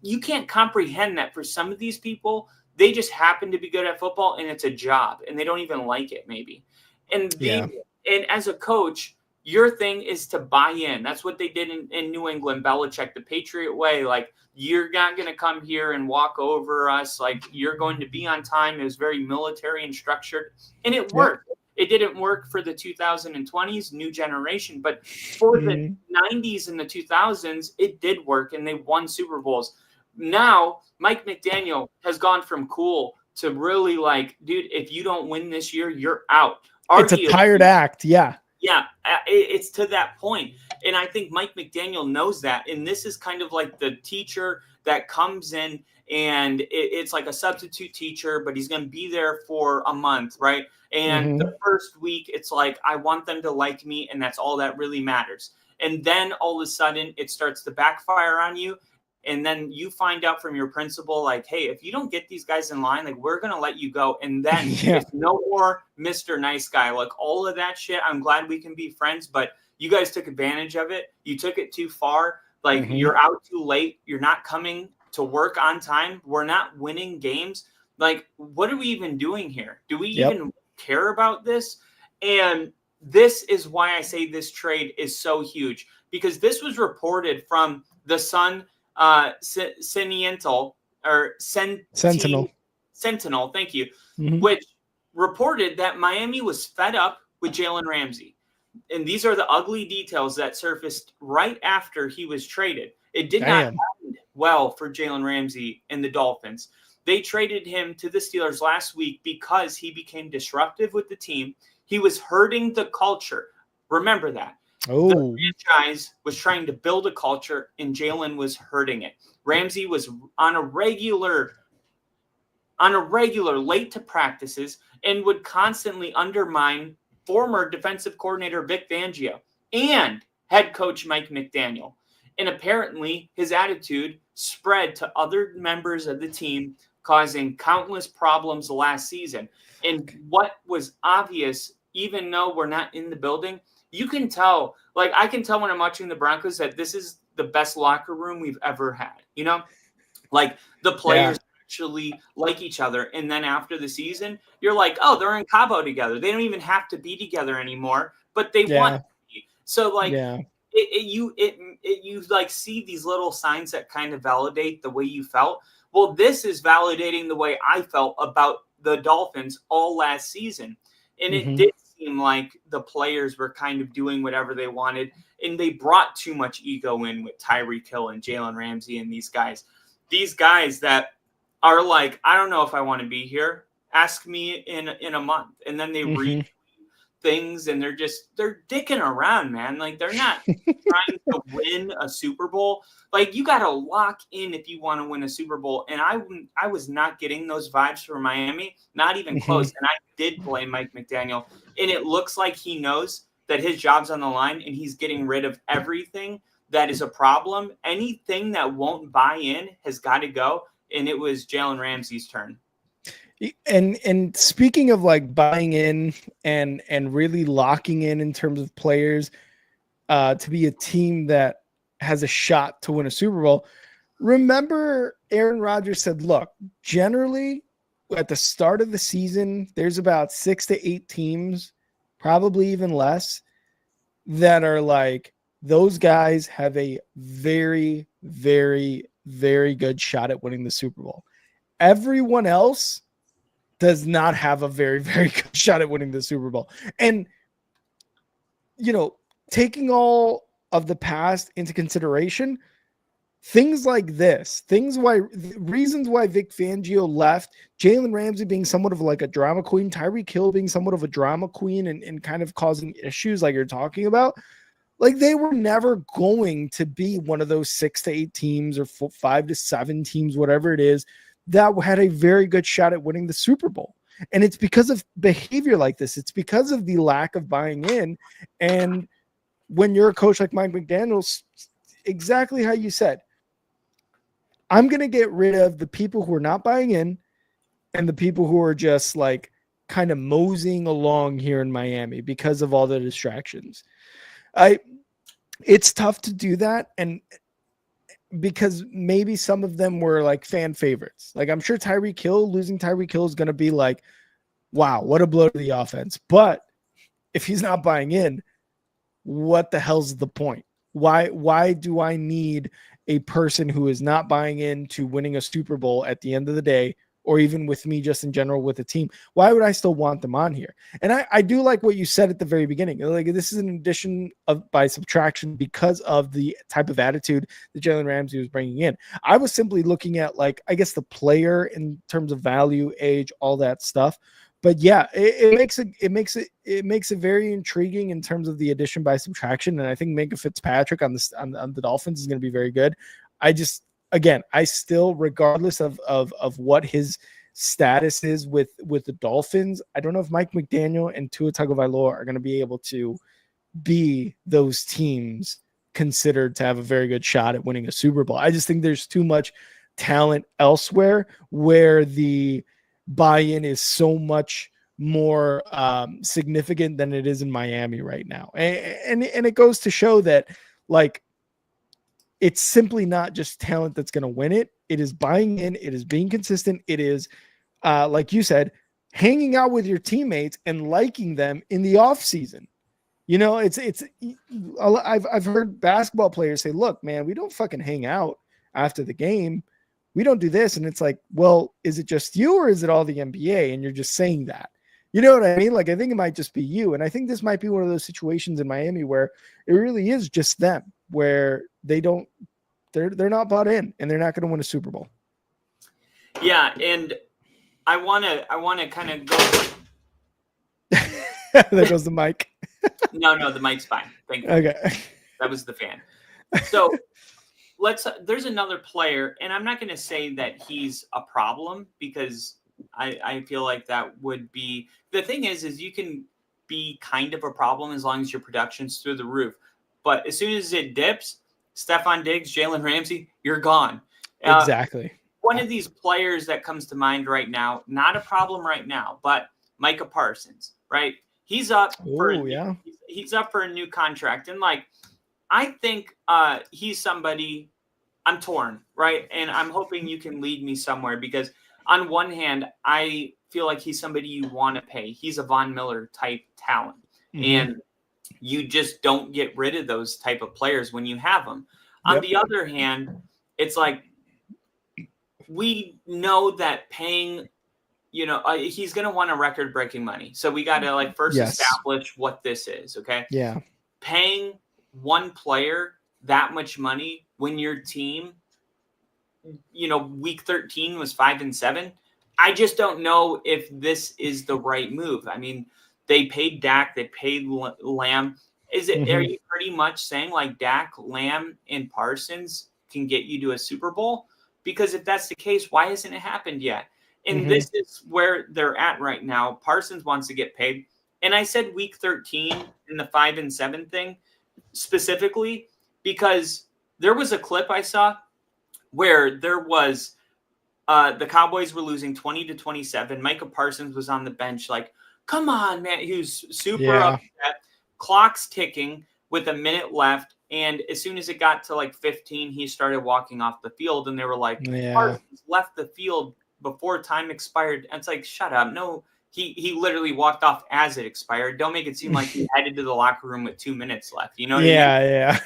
You can't comprehend that for some of these people, they just happen to be good at football and it's a job and they don't even like it maybe. And and as a coach, your thing is to buy in. That's what they did in New England, Belichick, the Patriot way. Like, you're not going to come here and walk over us. Like, you're going to be on time. It was very military and structured. And it worked. It didn't work for the 2020s, new generation. But for the 90s and the 2000s, it did work. And they won Super Bowls. Now, Mike McDaniel has gone from cool to really like, dude, if you don't win this year, you're out. It's a tired act. Yeah, it's to that point. And I think Mike McDaniel knows that. And this is kind of like the teacher that comes in and it's like a substitute teacher, but he's going to be there for a month, right? And the first week, it's like, I want them to like me, and that's all that really matters. And then all of a sudden, it starts to backfire on you. And then you find out from your principal, like, hey, if you don't get these guys in line, like, we're going to let you go. And then it's no more Mr. Nice Guy. Like, all of that shit, I'm glad we can be friends, but you guys took advantage of it. You took it too far. Like, you're out too late. You're not coming to work on time. We're not winning games. Like, what are we even doing here? Do we even care about this? And this is why I say this trade is so huge, because this was reported from the Sun Sentinel, thank you, which reported that Miami was fed up with Jalen Ramsey. And these are the ugly details that surfaced right after he was traded. It did not end well for Jalen Ramsey and the Dolphins. They traded him to the Steelers last week because he became disruptive with the team. He was hurting the culture. Remember that. The franchise was trying to build a culture, and Jalen was hurting it. Ramsey was on a regular late to practices and would constantly undermine former defensive coordinator Vic Fangio and head coach Mike McDaniel. And apparently his attitude spread to other members of the team, causing countless problems last season. And what was obvious, even though we're not in the building, you can tell, like, I can tell when I'm watching the Broncos that this is the best locker room we've ever had. You know, like the players actually like each other. And then after the season, you're like, oh, they're in Cabo together. They don't even have to be together anymore, but they want to be. So like, you like see these little signs that kind of validate the way you felt. Well, this is validating the way I felt about the Dolphins all last season. And it did seem like the players were kind of doing whatever they wanted, and they brought too much ego in with Tyreek Hill and Jalen Ramsey and these guys that are like, I don't know if I want to be here. Ask me in a month. And then they retweet things, and they're dicking around, man. Like, they're not trying to win a Super Bowl. Like, you got to lock in if you want to win a Super Bowl. And I was not getting those vibes from Miami, not even close. And I did blame Mike McDaniel. And it looks like he knows that his job's on the line, and he's getting rid of everything that is a problem. Anything that won't buy in has got to go. And it was Jalen Ramsey's turn. And speaking of like buying in and really locking in terms of players to be a team that has a shot to win a Super Bowl, remember Aaron Rodgers said, look, generally at the start of the season, there's about 6 to 8 teams, probably even less, that are like, those guys have a very, very, very good shot at winning the Super Bowl. Everyone else does not have a very, very good shot at winning the Super Bowl. And, you know, taking all of the past into consideration, things like this, reasons why Vic Fangio left, Jalen Ramsey being somewhat of like a drama queen, Tyreek Hill being somewhat of a drama queen and kind of causing issues like you're talking about, like they were never going to be one of those 6 to 8 teams or 5 to 7 teams, whatever it is, that had a very good shot at winning the Super Bowl. And it's because of behavior like this. It's because of the lack of buying in. And when you're a coach like Mike McDaniel, exactly how you said, I'm going to get rid of the people who are not buying in and the people who are just like kind of moseying along here in Miami because of all the distractions. It's tough to do that. And because maybe some of them were like fan favorites. Like I'm sure losing Tyreek Hill is going to be like, wow, what a blow to the offense. But if he's not buying in, what the hell's the point? Why do I need a person who is not buying into winning a Super Bowl at the end of the day, or even with me just in general with a team? Why would I still want them on here? And I do like what you said at the very beginning. Like this is an addition by subtraction because of the type of attitude that Jalen Ramsey was bringing in. I was simply looking at like, I guess the player in terms of value, age, all that stuff. But yeah, it makes it very intriguing in terms of the addition by subtraction. And I think Minkah Fitzpatrick on the Dolphins is going to be very good. I still, regardless of what his status is with the Dolphins, I don't know if Mike McDaniel and Tua Tagovailoa are going to be able to be those teams considered to have a very good shot at winning a Super Bowl. I just think there's too much talent elsewhere where the buy-in is so much more significant than it is in Miami right now. And it goes to show that like, it's simply not just talent that's going to win it. It is buying in. It is being consistent. It is, like you said, hanging out with your teammates and liking them in the off season. You know, I've heard basketball players say, look, man, we don't fucking hang out after the game. We don't do this. And it's like, well, is it just you or is it all the NBA? And you're just saying that. You know what I mean? Like, I think it might just be you. And I think this might be one of those situations in Miami where it really is just them, where they're not bought in and they're not going to win a Super Bowl. Yeah. And I want to kind of go. There goes the mic. No, the mic's fine. Thank you. Okay. That was the fan. So there's another player, and I'm not going to say that he's a problem because I feel like that would be, the thing is you can be kind of a problem as long as your production's through the roof. But as soon as it dips, Stephon Diggs, Jalen Ramsey, you're gone. Exactly. One of these players that comes to mind right now, not a problem right now, but Micah Parsons, right? He's up he's up for a new contract. And like, I think he's somebody, I'm torn, right? And I'm hoping you can lead me somewhere because on one hand, I feel like he's somebody you want to pay. He's a Von Miller type talent. Mm-hmm. And you just don't get rid of those type of players when you have them. Yep. On the other hand, it's like, we know that paying, he's going to want a record-breaking money. So we got to like first establish what this is. Okay. Yeah. Paying one player that much money when your team, week 13 was 5-7. I just don't know if this is the right move. I mean, They paid Dak. They paid Lamb. Are you pretty much saying like Dak, Lamb, and Parsons can get you to a Super Bowl? Because if that's the case, why hasn't it happened yet? And this is where they're at right now. Parsons wants to get paid. And I said week 13 in the 5-7 thing specifically because there was a clip I saw where there was the Cowboys were losing 20-27. Micah Parsons was on the bench like, come on, man. He was super upset. Clock's ticking with a minute left. And as soon as it got to like 15, he started walking off the field. And they were like, Parsons left the field before time expired. And it's like, shut up. No, he literally walked off as it expired. Don't make it seem like he headed to the locker room with 2 minutes left. You know what I mean? Yeah.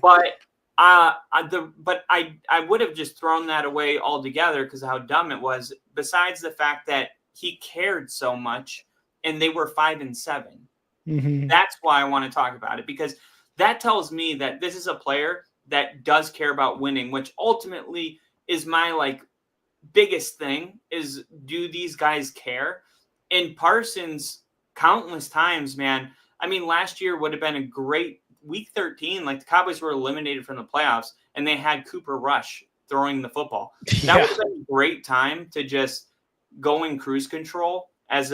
But I would have just thrown that away altogether because of how dumb it was. Besides the fact that he cared so much and they were 5-7. That's why I want to talk about it, because that tells me that this is a player that does care about winning, which ultimately is my like biggest thing is, do these guys care? And Parsons, countless times, man. I mean, last year would have been a great week 13. Like the Cowboys were eliminated from the playoffs and they had Cooper Rush throwing the football. That would have been a great time to just go in cruise control as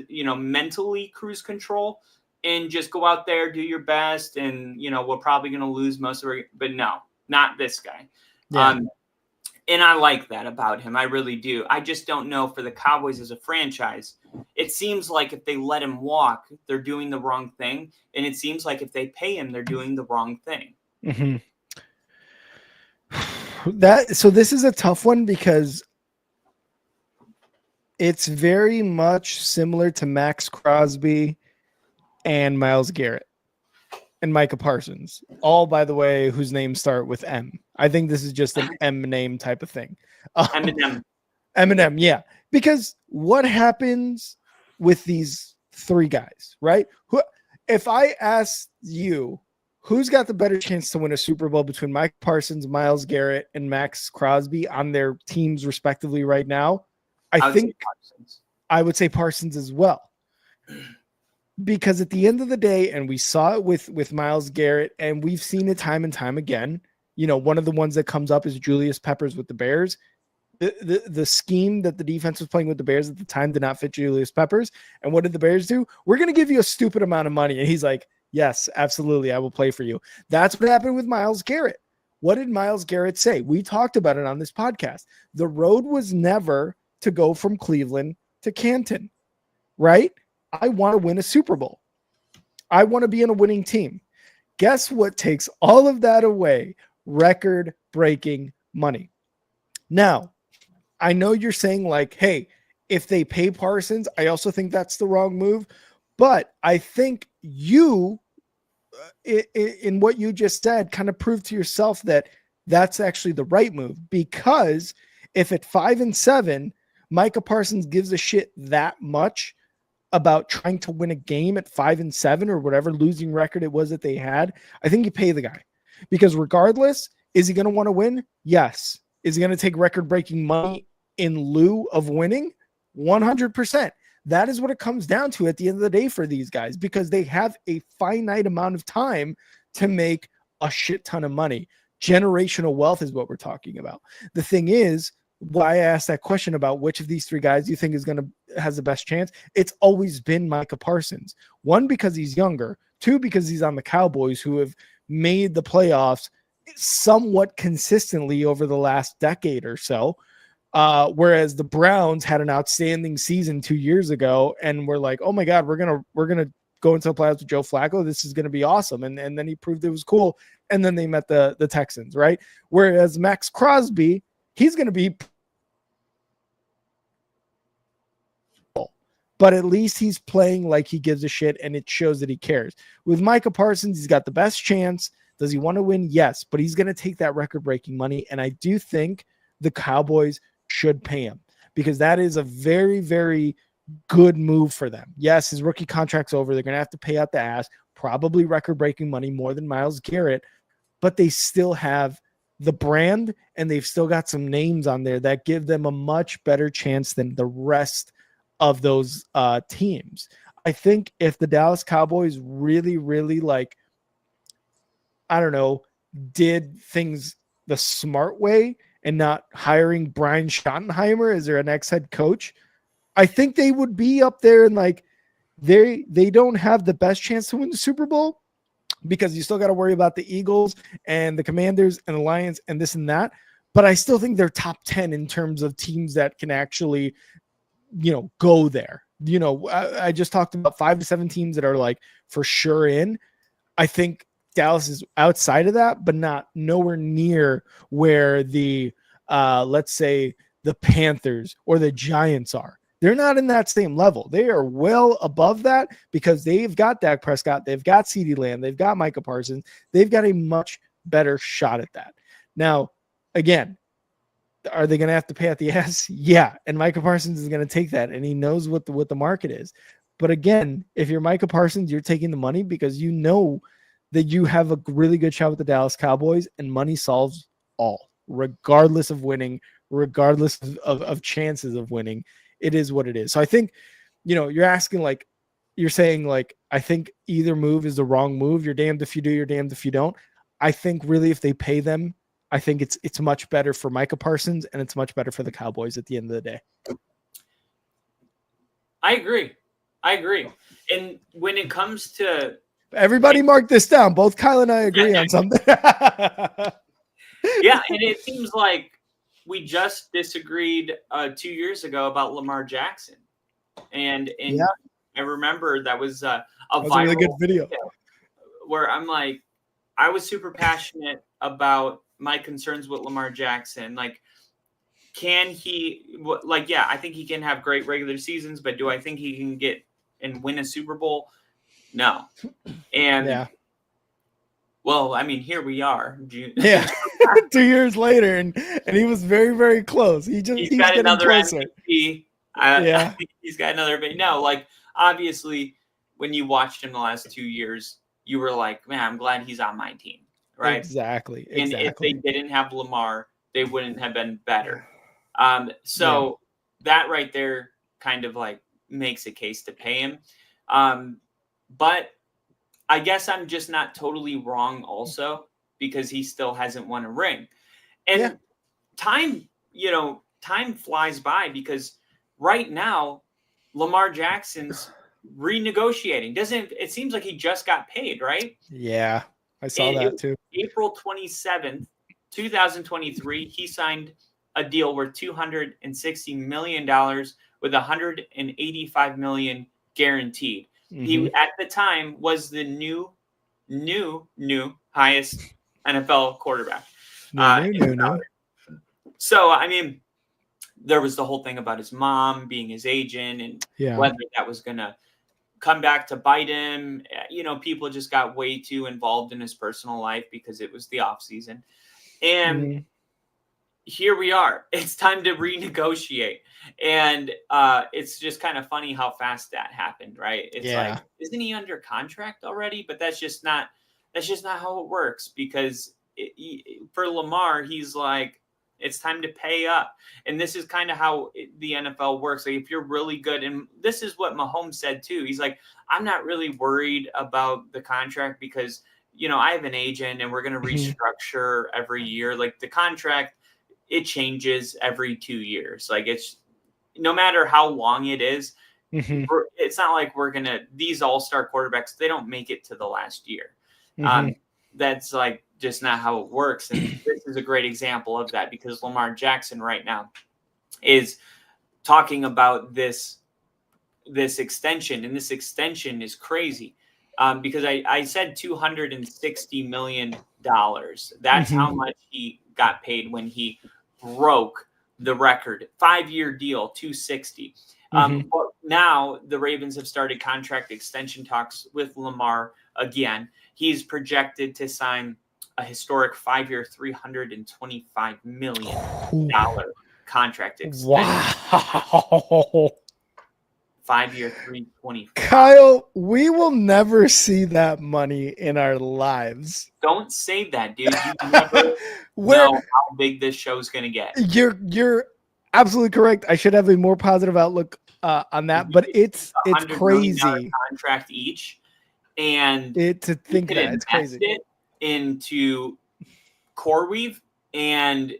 mentally cruise control and just go out there, do your best. And, we're probably going to lose most of our, but no, not this guy. Yeah. And I like that about him. I really do. I just don't know for the Cowboys as a franchise. It seems like if they let him walk, they're doing the wrong thing. And it seems like if they pay him, they're doing the wrong thing. So this is a tough one because it's very much similar to Max Crosby and Myles Garrett and Micah Parsons, all, by the way, whose names start with M. I think this is just an M name type of thing. Eminem, yeah. Because what happens with these three guys, right? If I asked you, who's got the better chance to win a Super Bowl between Mike Parsons, Myles Garrett, and Max Crosby on their teams respectively right now, I think I would say Parsons as well. Because at the end of the day, and we saw it with Myles Garrett, and we've seen it time and time again, one of the ones that comes up is Julius Peppers with the Bears. The scheme that the defense was playing with the Bears at the time did not fit Julius Peppers. And what did the Bears do? We're going to give you a stupid amount of money. And he's like, yes, absolutely, I will play for you. That's what happened with Myles Garrett. What did Myles Garrett say? We talked about it on this podcast. The road was never to go from Cleveland to Canton, right? I want to win a Super Bowl. I want to be in a winning team. Guess what takes all of that away? Record-breaking money. Now, I know you're saying like, hey, if they pay Parsons, I also think that's the wrong move. But I think you, in what you just said, kind of proved to yourself that that's actually the right move. Because if at 5-7, Micah Parsons gives a shit that much about trying to win a game at 5-7 or whatever losing record it was that they had, I think you pay the guy. Because regardless, is he going to want to win? Yes. Is he going to take record-breaking money in lieu of winning? 100%. That is what it comes down to at the end of the day for these guys, because they have a finite amount of time to make a shit ton of money. Generational wealth is what we're talking about. The thing is, why I asked that question about which of these three guys you think has the best chance, it's always been Micah Parsons. One, because he's younger. Two, because he's on the Cowboys, who have made the playoffs somewhat consistently over the last decade or so. Whereas the Browns had an outstanding season 2 years ago, and we're like, oh my God, we're gonna go into the playoffs with Joe Flacco. This is gonna be awesome. And then he proved it was cool. And then they met the Texans, right? Whereas Max Crosby, he's gonna be, but at least he's playing like he gives a shit, and it shows that he cares. With Micah Parsons, he's got the best chance. Does he want to win? Yes, but he's going to take that record-breaking money, and I do think the Cowboys should pay him because that is a very, very good move for them. Yes, his rookie contract's over. They're going to have to pay out the ass, probably record-breaking money, more than Myles Garrett, but they still have the brand, and they've still got some names on there that give them a much better chance than the rest of those teams. I think if the Dallas Cowboys really, really like, I don't know, did things the smart way and not hiring Brian Schottenheimer as their next head coach, I think they would be up there and like they don't have the best chance to win the Super Bowl because you still got to worry about the Eagles and the Commanders and the Lions and this and that. But I still think they're top 10 in terms of teams that can actually, go there. I just talked about 5 to 7 teams that are like for sure in. I think Dallas is outside of that, but not nowhere near where the, let's say, the Panthers or the Giants are. They're not in that same level. They are well above that because they've got Dak Prescott, they've got CeeDee Lamb, they've got Micah Parsons. They've got a much better shot at that. Now, again, are they going to have to pay at the ass? Yeah, and Micah Parsons is going to take that, and he knows what the market is. But again, if you're Micah Parsons, you're taking the money because you know that you have a really good shot with the Dallas Cowboys, and money solves all, regardless of winning, regardless of chances of winning. It is what it is. So I think, you're asking like, you're saying like, I think either move is the wrong move. You're damned if you do, you're damned if you don't. I think really if they pay them, I think it's much better for Micah Parsons and it's much better for the Cowboys at the end of the day. I agree. And when it comes to everybody mark this down, both Kyle and I agree on something. Yeah, and it seems like we just disagreed 2 years ago about Lamar Jackson, and yeah. I remember that was a really good video where I'm like, I was super passionate about my concerns with Lamar Jackson. Like, can he? Like, yeah, I think he can have great regular seasons, but do I think he can get and win a Super Bowl? No. And yeah. Well, I mean, here we are. Yeah, 2 years later, and he was very, very close. He's got another closer. MVP. Yeah, I think he's got another. No, like obviously, when you watched him the last 2 years, you were like, "Man, I'm glad he's on my team." Right? Exactly. And if they didn't have Lamar, they wouldn't have been better. So that right there kind of like makes a case to pay him. But I guess I'm just not totally wrong also because he still hasn't won a ring. And time flies by because right now Lamar Jackson's renegotiating. It seems like he just got paid, right? Yeah, I saw that too. April 27th, 2023, he signed a deal worth $260 million with $185 million guaranteed. Mm-hmm. He, at the time, was the new highest NFL quarterback. So, I mean, there was the whole thing about his mom being his agent and whether that was going to come back to bite him. People just got way too involved in his personal life because it was the off season. And here we are. It's time to renegotiate. And it's just kind of funny how fast that happened, right? It's like, isn't he under contract already? But that's just not how it works because for Lamar, he's like, it's time to pay up. And this is kind of how the NFL works. Like if you're really good, and this is what Mahomes said too. He's like, I'm not really worried about the contract because, I have an agent and we're going to restructure every year. Like the contract, it changes every 2 years. Like it's no matter how long it is, it's not like these all-star quarterbacks, they don't make it to the last year. That's like just not how it works. And this is a great example of that because Lamar Jackson right now is talking about this extension, and this extension is crazy because I said $260 million. That's how much he got paid when he broke the record. 5-year deal, $260. But now the Ravens have started contract extension talks with Lamar again. He's projected to sign a historic 5-year, $325 million contract extension. Wow. 5-year, $325. Kyle, we will never see that money in our lives. Don't say that, dude. You never know how big this show's going to get. You're absolutely correct. I should have a more positive outlook on that, but it's $100 million crazy. contract each, and To we think could that it's invest crazy. it into CoreWeave. And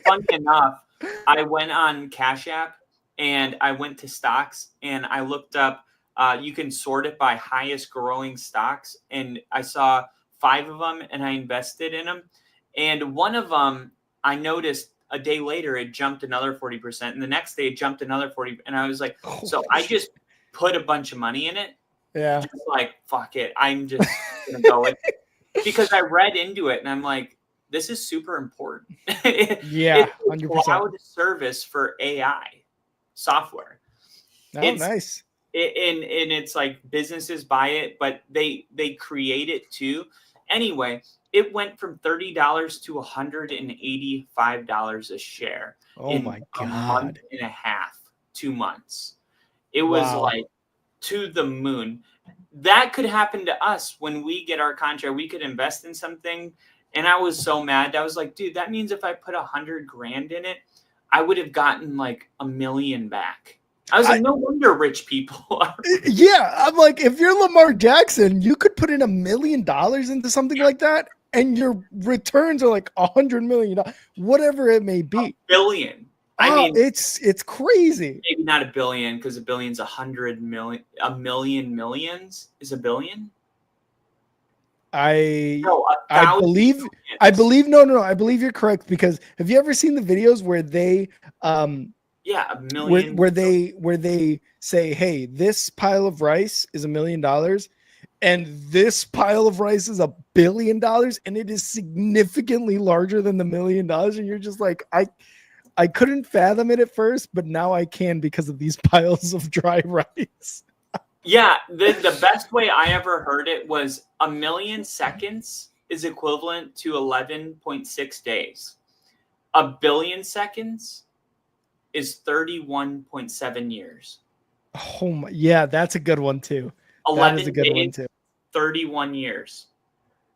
funny enough, I went on Cash App and I went to stocks and I looked up. You can sort it by highest growing stocks, and I saw 5 of them, and I invested in them. And one of them, I noticed a day later it jumped another 40%, and the next day it jumped another 40%. And I was like, so I just put a bunch of money in it. Yeah. Just like, fuck it, I'm just gonna go with it. Because I read into it and I'm like, this is super important. Yeah, It's 100%. cloud service for AI software. Oh, nice. And it's like businesses buy it, but they create it too. Anyway, it went from $30 to $185 a share in my a God. month and a half, 2 months. It was like to the moon. That could happen to us when we get our contract. We could invest in something. And I was so mad. I was like, dude, that means if I put $100,000 in it, I would have gotten like $1 million back. I was like, no wonder rich people are. Yeah, I'm like, if you're Lamar Jackson, you could put in $1 million into something like that, and your returns are like $100 million, whatever it may be. $1 billion. I mean, it's crazy. Maybe not $1 billion, because $1 billion's 100 million. $1 million millions is $1 billion. I believe no. I believe you're correct, because have you ever seen the videos where they $1 million where they say, hey, this pile of rice is $1 million and this pile of rice is $1 billion, and it is significantly larger than the $1 million, and you're just like, I couldn't fathom it at first, but now I can because of these piles of dry rice. Yeah, the best way I ever heard it was 1 million seconds is equivalent to 11.6 days. 1 billion seconds is 31.7 years. Oh my, yeah, that's a good one too. 11 that is a good days, one too. 31 years.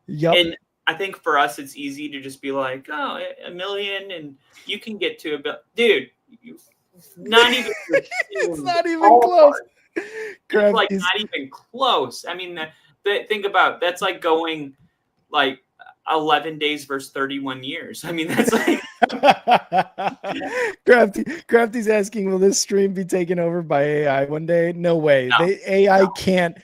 Yep. And I think for us, it's easy to just be like, oh, 1 million, and you can get to $1 billion. Dude, not even. It's not even close. It's like not even close. I mean, think about, that's like going like 11 days versus 31 years. I mean, that's like. Crafty's asking, will this stream be taken over by AI one day? No way. No, AI can't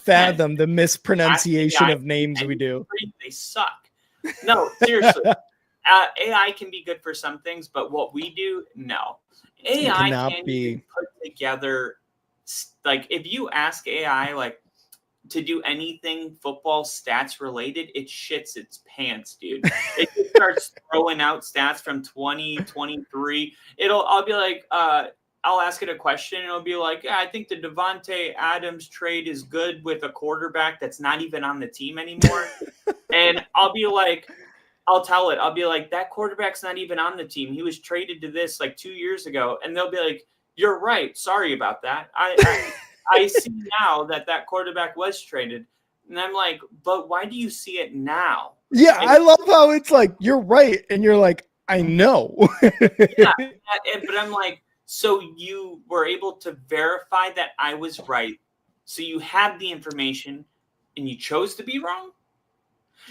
fathom the mispronunciation of names we do. They suck. No, seriously. AI can be good for some things, but what we do, no. AI can't even put together, like, if you ask AI like to do anything football stats related, it shits its pants, dude. It just starts throwing out stats from 2023. I'll be like, I'll ask it a question, and it'll be like, yeah, I think the Devontae Adams trade is good with a quarterback that's not even on the team anymore. And I'll be like, I'll tell it, I'll be like, that quarterback's not even on the team. He was traded to this like 2 years ago. And they'll be like, you're right. Sorry about that. I see now that quarterback was traded. And I'm like, but why do you see it now? Yeah, I love how it's like, you're right. And you're like, I know. Yeah, but I'm like, so you were able to verify that I was right. So you had the information and you chose to be wrong?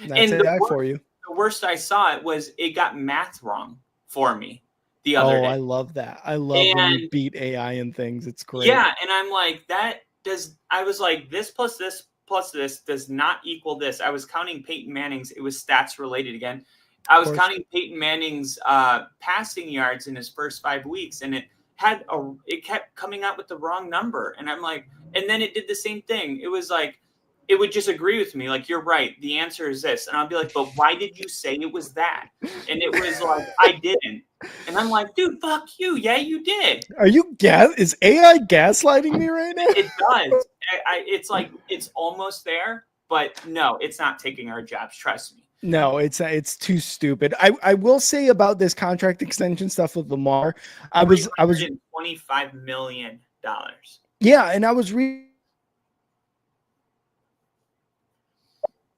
That's AI for you. The worst I saw it was it got math wrong for me the other day. I love that. I love when you beat AI and things. It's great. Yeah, and I'm like, I was like, this plus this does not equal this. I was counting Peyton Manning's, it was stats related again. I was counting Peyton Manning's passing yards in his first 5 weeks, and it kept coming out with the wrong number. And I'm like, and then it did the same thing. It was like, it would just agree with me. Like, you're right. The answer is this. And I'll be like, but why did you say it was that? And it was like, I didn't. And I'm like, dude, fuck you. Yeah, you did. Are you is AI gaslighting me right now? It does. It's like, it's almost there, but no, it's not taking our jobs. Trust me. No, it's too stupid. I will say about this contract extension stuff with Lamar, I was $25 million. Yeah, and I was reading.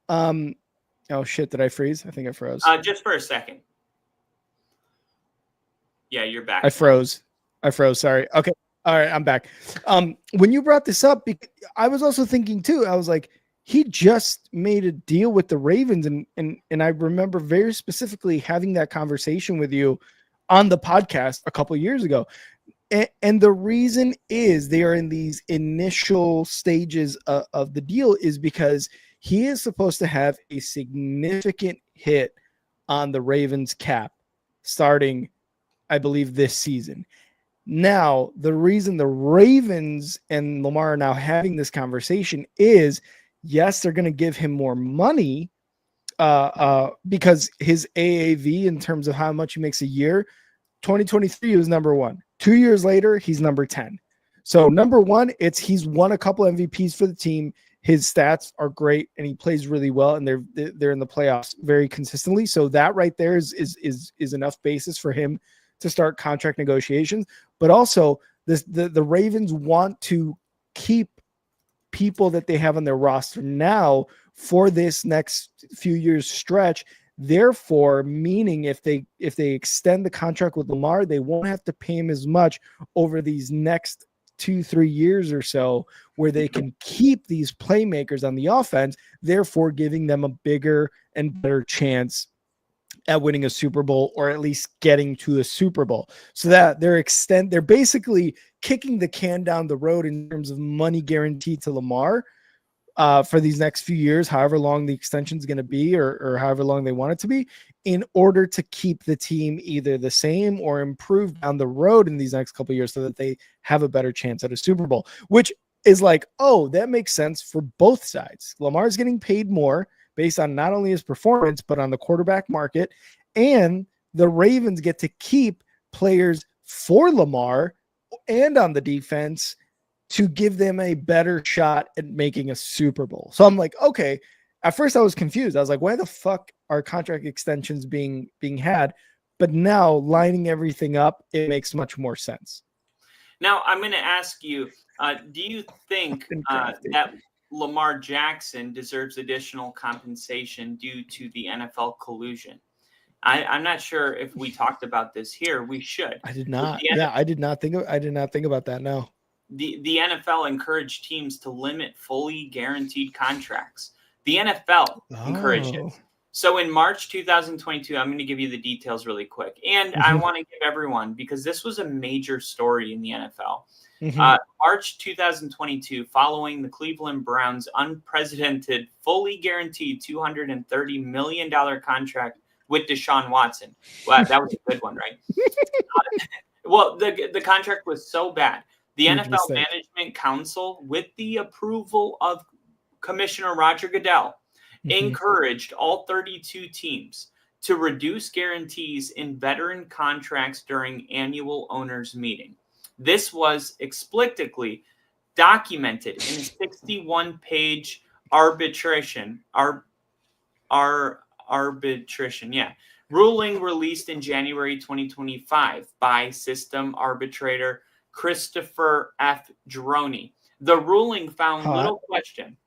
Oh shit! Did I freeze? I think I froze. Just for a second. Yeah, you're back. I froze. Sorry. Okay. All right. I'm back. When you brought this up, I was also thinking too, I was like, he just made a deal with the Ravens. And I remember very specifically having that conversation with you on the podcast a couple of years ago. And the reason is they are in these initial stages of the deal is because he is supposed to have a significant hit on the Ravens cap starting, I believe, this season. Now, the reason the Ravens and Lamar are now having this conversation is, yes, they're going to give him more money because his AAV in terms of how much he makes a year, 2023 he was number 1. 2 years later, he's number 10. So number 1, he's won a couple MVPs for the team. His stats are great and he plays really well, and they're in the playoffs very consistently. So that right there is enough basis for him to start contract negotiations. But also the Ravens want to keep people that they have on their roster now for this next few years stretch. Therefore, meaning if they extend the contract with Lamar, they won't have to pay him as much over these next 2-3 years or so, where they can keep these playmakers on the offense, therefore giving them a bigger and better chance at winning a Super Bowl, or at least getting to a Super Bowl. So that they're basically kicking the can down the road in terms of money guaranteed to Lamar for these next few years, however long the extension is going to be, or however long they want it to be, in order to keep the team either the same or improve down the road in these next couple of years so that they have a better chance at a Super Bowl, which is like, oh, that makes sense for both sides. Lamar's getting paid more based on not only his performance, but on the quarterback market, and the Ravens get to keep players for Lamar and on the defense to give them a better shot at making a Super Bowl. So I'm like, okay, at first I was confused. I was like, why the fuck are contract extensions being had? But now lining everything up, it makes much more sense. Now I'm going to ask you, do you think that Lamar Jackson deserves additional compensation due to the NFL collusion? I'm not sure if we talked about this here. We should. I did not. I did not think about that. No. The NFL encouraged teams to limit fully guaranteed contracts. The NFL encouraged it. So in March 2022, I'm going to give you the details really quick. And I want to give everyone, because this was a major story in the NFL. March 2022, following the Cleveland Browns' unprecedented, fully guaranteed $230 million contract with Deshaun Watson. Wow, that was a good one, right? Well, the contract was so bad. The NFL Management Council, with the approval of Commissioner Roger Goodell, encouraged all 32 teams to reduce guarantees in veteran contracts during annual owners' meeting. This was explicitly documented in a 61-page ruling released in January 2025 by system arbitrator Christopher F. Droney. The ruling found little question.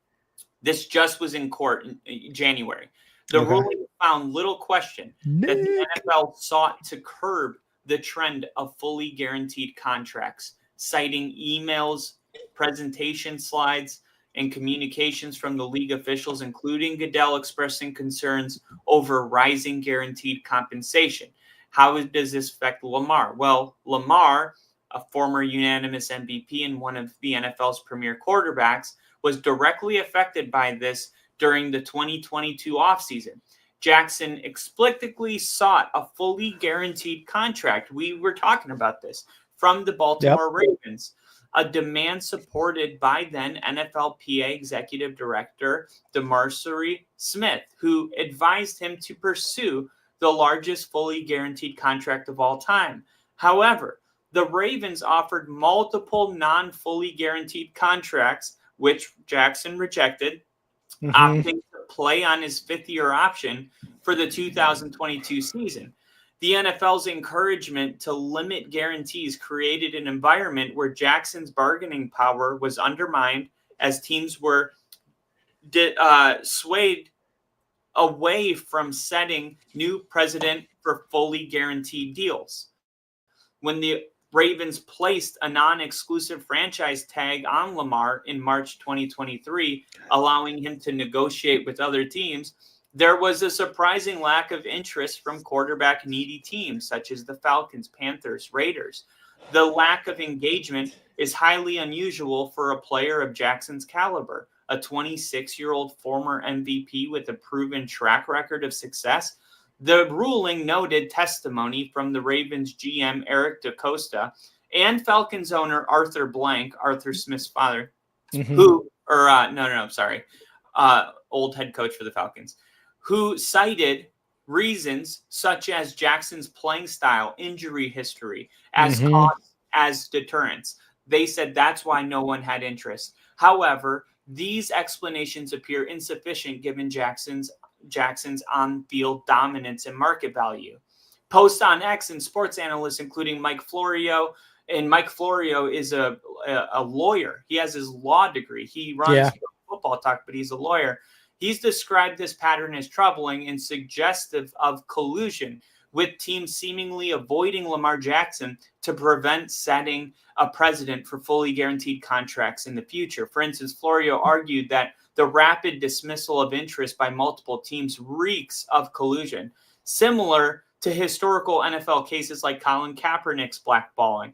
This just was in court in January. The ruling found little question that the NFL sought to curb the trend of fully guaranteed contracts, citing emails, presentation slides, and communications from the league officials, including Goodell, expressing concerns over rising guaranteed compensation. How does this affect Lamar? Well, Lamar, a former unanimous MVP and one of the NFL's premier quarterbacks, was directly affected by this during the 2022 offseason. Jackson explicitly sought a fully guaranteed contract. We were talking about this from the Baltimore Ravens, a demand supported by then NFLPA Executive Director DeMarsuri Smith, who advised him to pursue the largest fully guaranteed contract of all time. However, the Ravens offered multiple non-fully guaranteed contracts, which Jackson rejected, opting to play on his fifth-year option for the 2022 season. The NFL's encouragement to limit guarantees created an environment where Jackson's bargaining power was undermined as teams were swayed away from setting new precedent for fully guaranteed deals. when the Ravens placed a non-exclusive franchise tag on Lamar in March 2023, allowing him to negotiate with other teams, there was a surprising lack of interest from quarterback-needy teams such as the Falcons, Panthers, Raiders. The lack of engagement is highly unusual for a player of Jackson's caliber, a 26-year-old former MVP with a proven track record of success. The ruling noted testimony from the Ravens GM Eric DaCosta and Falcons owner Arthur Smith's father, old head coach for the Falcons, who cited reasons such as Jackson's playing style, injury history as cause as deterrence. They said that's why no one had interest. However, these explanations appear insufficient given Jackson's on-field dominance and market value. Post on X and sports analysts, including Mike Florio, and Mike Florio is a lawyer. He has his law degree. He runs Football Talk, but he's a lawyer. He's described this pattern as troubling and suggestive of collusion, with teams seemingly avoiding Lamar Jackson to prevent setting a precedent for fully guaranteed contracts in the future. For instance, Florio argued that the rapid dismissal of interest by multiple teams reeks of collusion, similar to historical NFL cases like Colin Kaepernick's blackballing.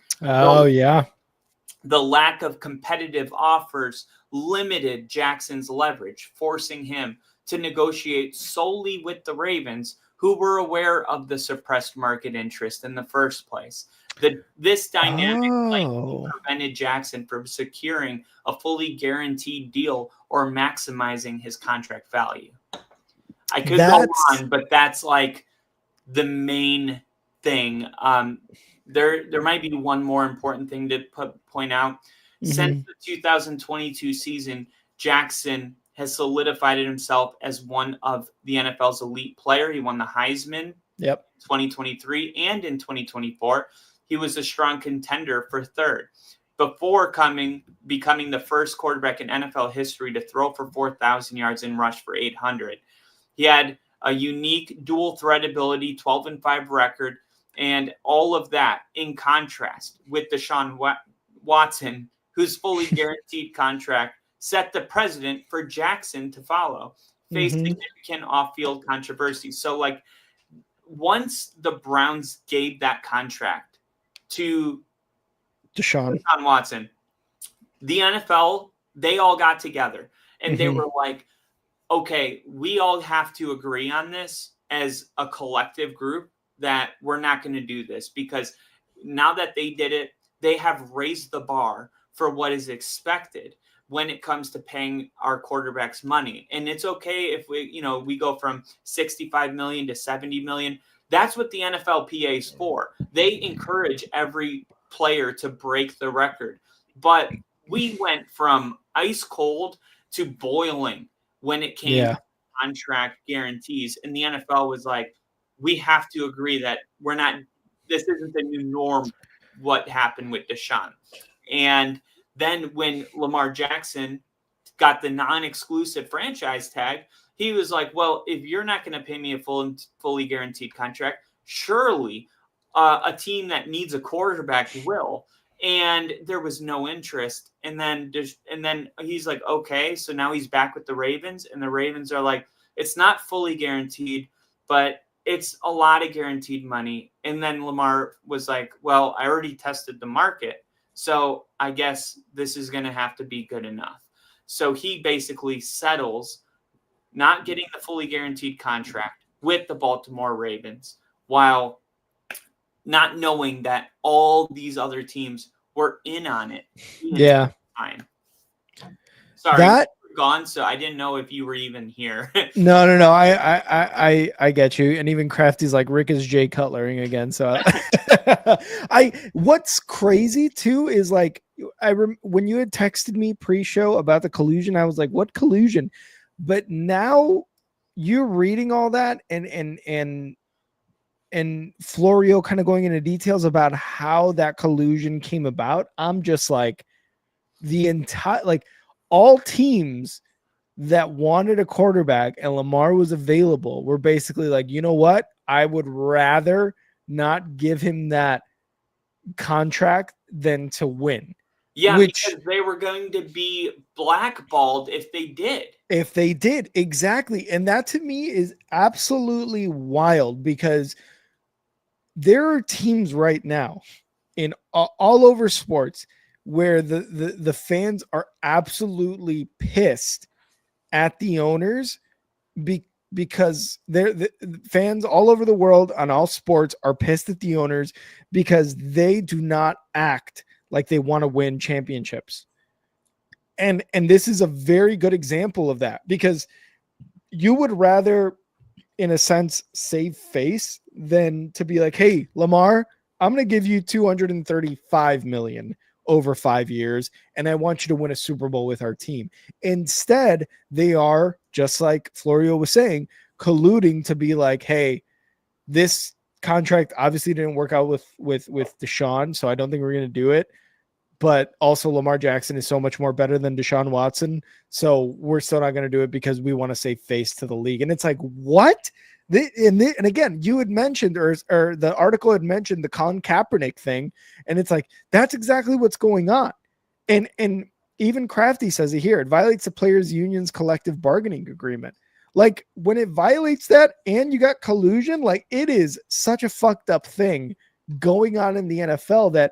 The lack of competitive offers limited Jackson's leverage, forcing him to negotiate solely with the Ravens, who were aware of the suppressed market interest in the first place. This dynamic likely prevented Jackson from securing a fully guaranteed deal or maximizing his contract value. I could go on, but that's like the main thing. There might be one more important thing to point out. Since the 2022 season, Jackson has solidified himself as one of the NFL's elite player. He won the Heisman in 2023 and in 2024. He was a strong contender for third before becoming the first quarterback in NFL history to throw for 4,000 yards and rush for 800. He had a unique dual threat ability, 12-5 record, and all of that in contrast with Deshaun Watson, whose fully guaranteed contract set the precedent for Jackson to follow, faced significant off-field controversy. So, like, once the Browns gave that contract to Deshaun Watson, the NFL, they all got together and they were like, okay, we all have to agree on this as a collective group that we're not going to do this, because now that they did it, they have raised the bar for what is expected when it comes to paying our quarterbacks money. And it's okay if we go from 65 million to 70 million. That's what the NFLPA is for. They encourage every player to break the record. But we went from ice cold to boiling when it came to contract guarantees. And the NFL was like, we have to agree that this isn't the new norm, what happened with Deshaun. And then when Lamar Jackson got the non-exclusive franchise tag, he was like, well, if you're not going to pay me a fully guaranteed contract, surely a team that needs a quarterback will. And there was no interest. And then he's like, okay, so now he's back with the Ravens. And the Ravens are like, it's not fully guaranteed, but it's a lot of guaranteed money. And then Lamar was like, well, I already tested the market, so I guess this is going to have to be good enough. So he basically settles not getting the fully guaranteed contract with the Baltimore Ravens, while not knowing that all these other teams were in on it. Fine. Sorry, you were gone, so I didn't know if you were even here. No. I get you. And even Crafty's like, Rick is Jay Cutlering again. So what's crazy too is like, when you had texted me pre-show about the collusion, I was like, what collusion? But now you're reading all that and Florio kind of going into details about how that collusion came about. I'm just like, all teams that wanted a quarterback and Lamar was available were basically like, you know what? I would rather not give him that contract than to win. Yeah, which, because they were going to be blackballed if they did. If they did, exactly. And that to me is absolutely wild because there are teams right now in all over sports where the fans are absolutely pissed at the owners because the fans all over the world on all sports are pissed at the owners because they do not act like they want to win championships. And this is a very good example of that because you would rather, in a sense, save face than to be like, hey, Lamar, I'm going to give you $235 million over 5 years, and I want you to win a Super Bowl with our team. Instead, they are, just like Florio was saying, colluding to be like, hey, this contract obviously didn't work out with Deshaun, so I don't think we're going to do it. But also Lamar Jackson is so much more better than Deshaun Watson. So we're still not going to do it because we want to save face to the league. And it's like, what? And again, you had mentioned, or the article had mentioned the Colin Kaepernick thing. And it's like, that's exactly what's going on. And even Crafty says it here. It violates the players' union's collective bargaining agreement. Like when it violates that and you got collusion, like it is such a fucked up thing going on in the NFL that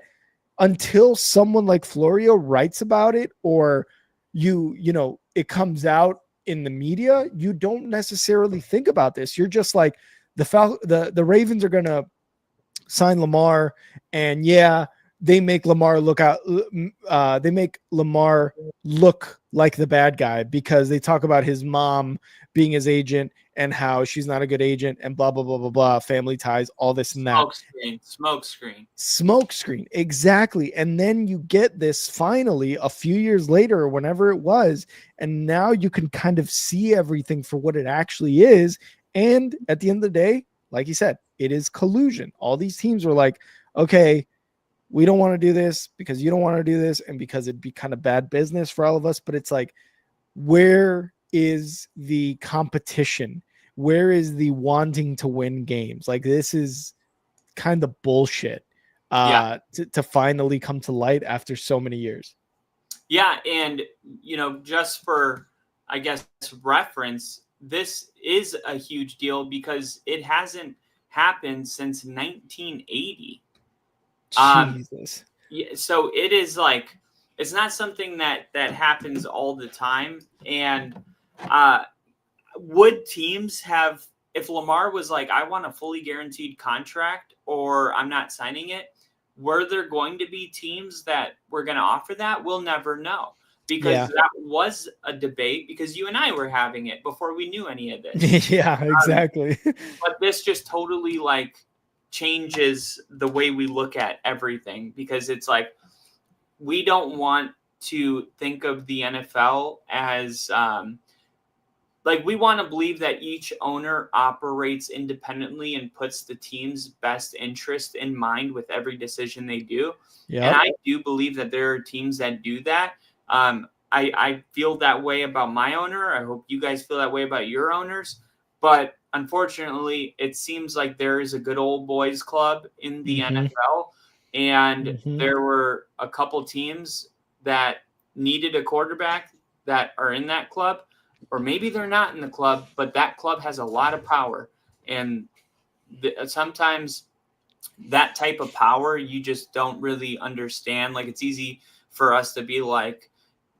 until someone like Florio writes about it or you know, it comes out in the media, you don't necessarily think about this. You're just like the Ravens are going to sign Lamar and yeah, they make Lamar look like the bad guy because they talk about his mom being his agent and how she's not a good agent and blah, blah, blah, blah, blah, family ties, all this and that. Smoke screen. Exactly. And then you get this finally a few years later or whenever it was. And now you can kind of see everything for what it actually is. And at the end of the day, like you said, it is collusion. All these teams were like, okay, we don't want to do this because you don't want to do this and because it'd be kind of bad business for all of us. But it's like, where is the competition? Where is the wanting to win games? Like this is kind of bullshit to finally come to light after so many years. Yeah. And, you know, just for, I guess, reference, this is a huge deal because it hasn't happened since 1980. Jesus. Yeah, so it is like, it's not something that happens all the time. And would teams have, if Lamar was like, I want a fully guaranteed contract or I'm not signing it, were there going to be teams that were going to offer that? We'll never know because that was a debate because you and I were having it before we knew any of this. Yeah, exactly. But this just totally like changes the way we look at everything because it's like, we don't want to think of the NFL as like we want to believe that each owner operates independently and puts the team's best interest in mind with every decision they do. Yep. And I do believe that there are teams that do that. I feel that way about my owner. I hope you guys feel that way about your owners. But unfortunately, it seems like there is a good old boys club in the NFL. And there were a couple teams that needed a quarterback that are in that club. Or maybe they're not in the club, but that club has a lot of power. And sometimes that type of power, you just don't really understand. Like it's easy for us to be like,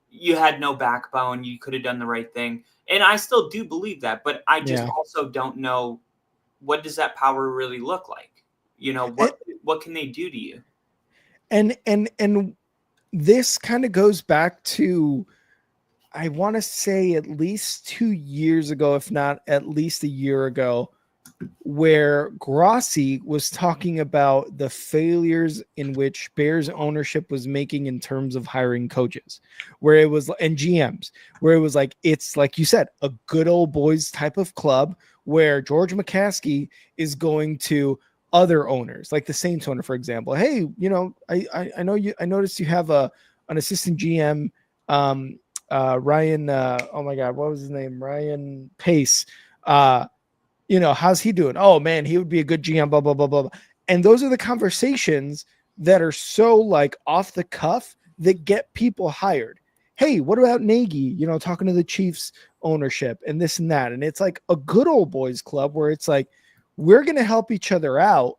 you had no backbone. You could have done the right thing. And I still do believe that, but I just also don't know what does that power really look like? You know, what can they do to you? And this kind of goes back to, I want to say at least 2 years ago, if not at least a year ago, where Grossi was talking about the failures in which Bears ownership was making in terms of hiring coaches, where it was, and GMs, where it was like, it's like you said, a good old boys type of club where George McCaskey is going to other owners, like the Saints owner, for example. Hey, you know, I know you, I noticed you have an assistant GM, Ryan, oh my God, what was his name? Ryan Pace. You know, how's he doing? Oh man, he would be a good GM, blah, blah, blah, blah. And those are the conversations that are so like off the cuff that get people hired. Hey, what about Nagy? Talking to the Chiefs ownership and this and that. And it's like a good old boys club where it's like, we're going to help each other out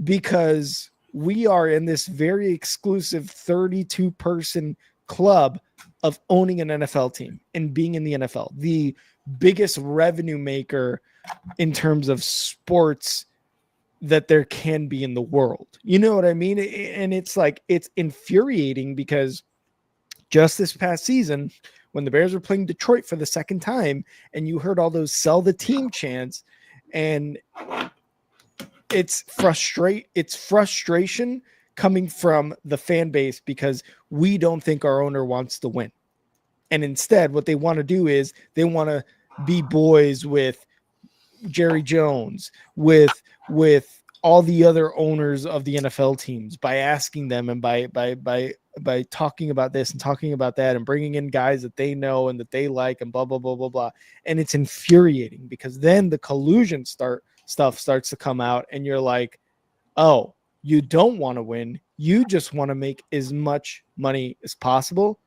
because we are in this very exclusive 32 person club of owning an NFL team and being in the NFL, the biggest revenue maker in terms of sports that there can be in the world. You know what I mean? And it's like, it's infuriating because just this past season, when the Bears were playing Detroit for the second time, and you heard all those sell the team chants, and it's frustration coming from the fan base because we don't think our owner wants to win. And instead, what they want to do is they want to be boys with Jerry Jones, with all the other owners of the NFL teams by asking them and by talking about this and talking about that and bringing in guys that they know and that they like and blah, blah, blah, blah, blah. And it's infuriating because then the collusion stuff starts to come out and you're like, oh, you don't want to win. You just want to make as much money as possible.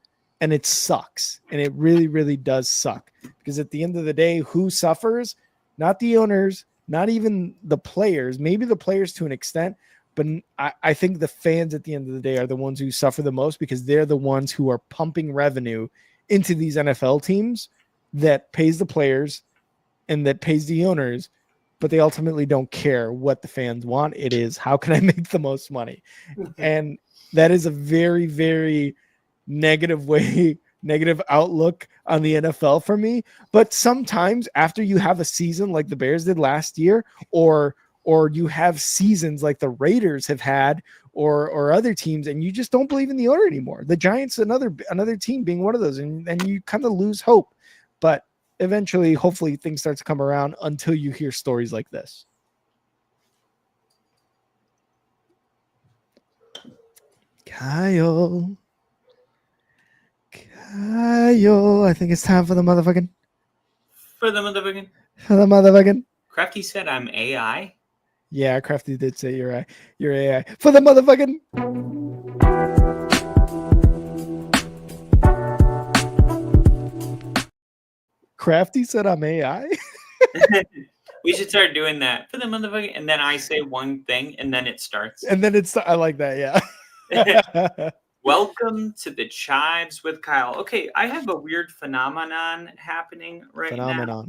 And it sucks. And it really, really does suck because at the end of the day, who suffers? Not the owners, not even the players, maybe the players to an extent, but I think the fans at the end of the day are the ones who suffer the most because they're the ones who are pumping revenue into these NFL teams that pays the players and that pays the owners, but they ultimately don't care what the fans want. It is, how can I make the most money? And that is a very, very negative outlook on the NFL for me. But sometimes after you have a season like the Bears did last year, or you have seasons like the Raiders have had, or other teams, and you just don't believe in the owner anymore. The Giants, another team being one of those, and you kind of lose hope. But eventually, hopefully, things start to come around until you hear stories like this. Kyle, I think it's time for the motherfucking. Crafty said I'm AI. Yeah, Crafty did say you're AI. For the motherfucking. Crafty said I'm AI. We should start doing that for the motherfucking, and then I say one thing, and then it starts. And then I like that, yeah. Welcome to the Chives with Kyle. Okay, I have a weird phenomenon happening now.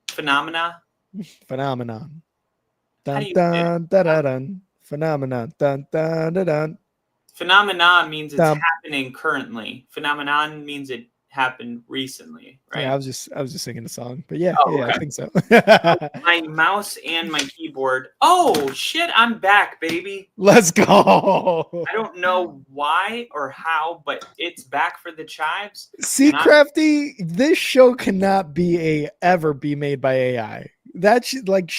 Phenomenon. Dun, dun, dun, dun, dun. Phenomenon. Dun, dun, dun, dun. Phenomenon means it's happening currently. Phenomenon means it happened recently, right? Yeah, I was just singing the song, but yeah, okay. I think so. My mouse and my keyboard. Oh shit, I'm back, baby. Let's go. I don't know why or how, but it's back for the Chives. See, Crafty, this show cannot ever be made by AI. That shit like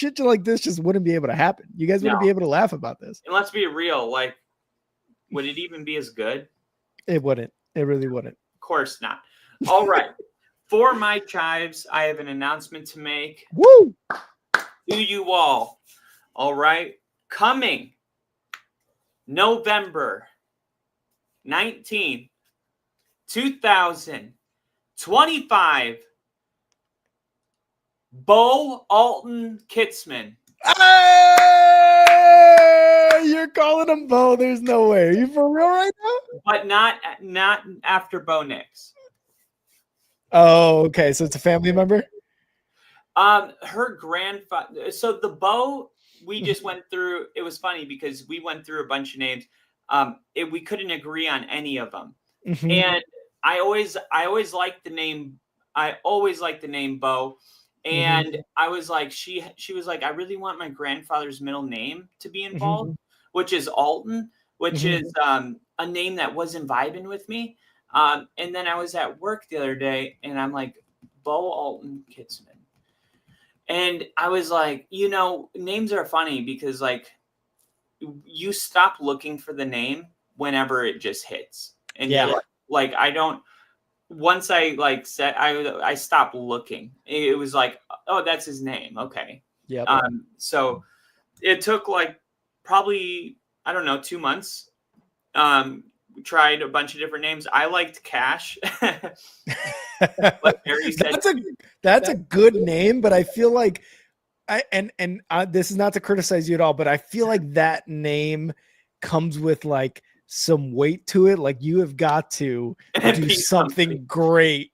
this just wouldn't be able to happen. You guys wouldn't be able to laugh about this. And let's be real, like, would it even be as good? It wouldn't. It really wouldn't. Of course not. All right. For my Chives, I have an announcement to make. Woo! To you all. All right. Coming November 19th, 2025, Bo Alton Kitzman. Hey! You're calling him Bo. There's no way. Are you for real right now? But not after Bo Nix. Oh, okay. So it's a family member? Her grandfather. So the Bo we just went through, it was funny because we went through a bunch of names. We couldn't agree on any of them. Mm-hmm. And I always liked the name. I always liked the name Bo. And mm-hmm. I was like, she was like, I really want my grandfather's middle name to be involved, mm-hmm. which is Alton, which mm-hmm. is a name that wasn't vibing with me. And then I was at work the other day and I'm like, Bo Alton Kitzman. And I was like, names are funny because like you stop looking for the name whenever it just hits. And yeah, like I don't. Once I like said, I stopped looking. It was like, oh, that's his name. Okay. Yeah. So it took like probably I don't know, 2 months. Tried a bunch of different names. I liked Cash. Like Barry said, that's a good name, but I feel like this is not to criticize you at all, but I feel like that name comes with like some weight to it. Like you have got to do something great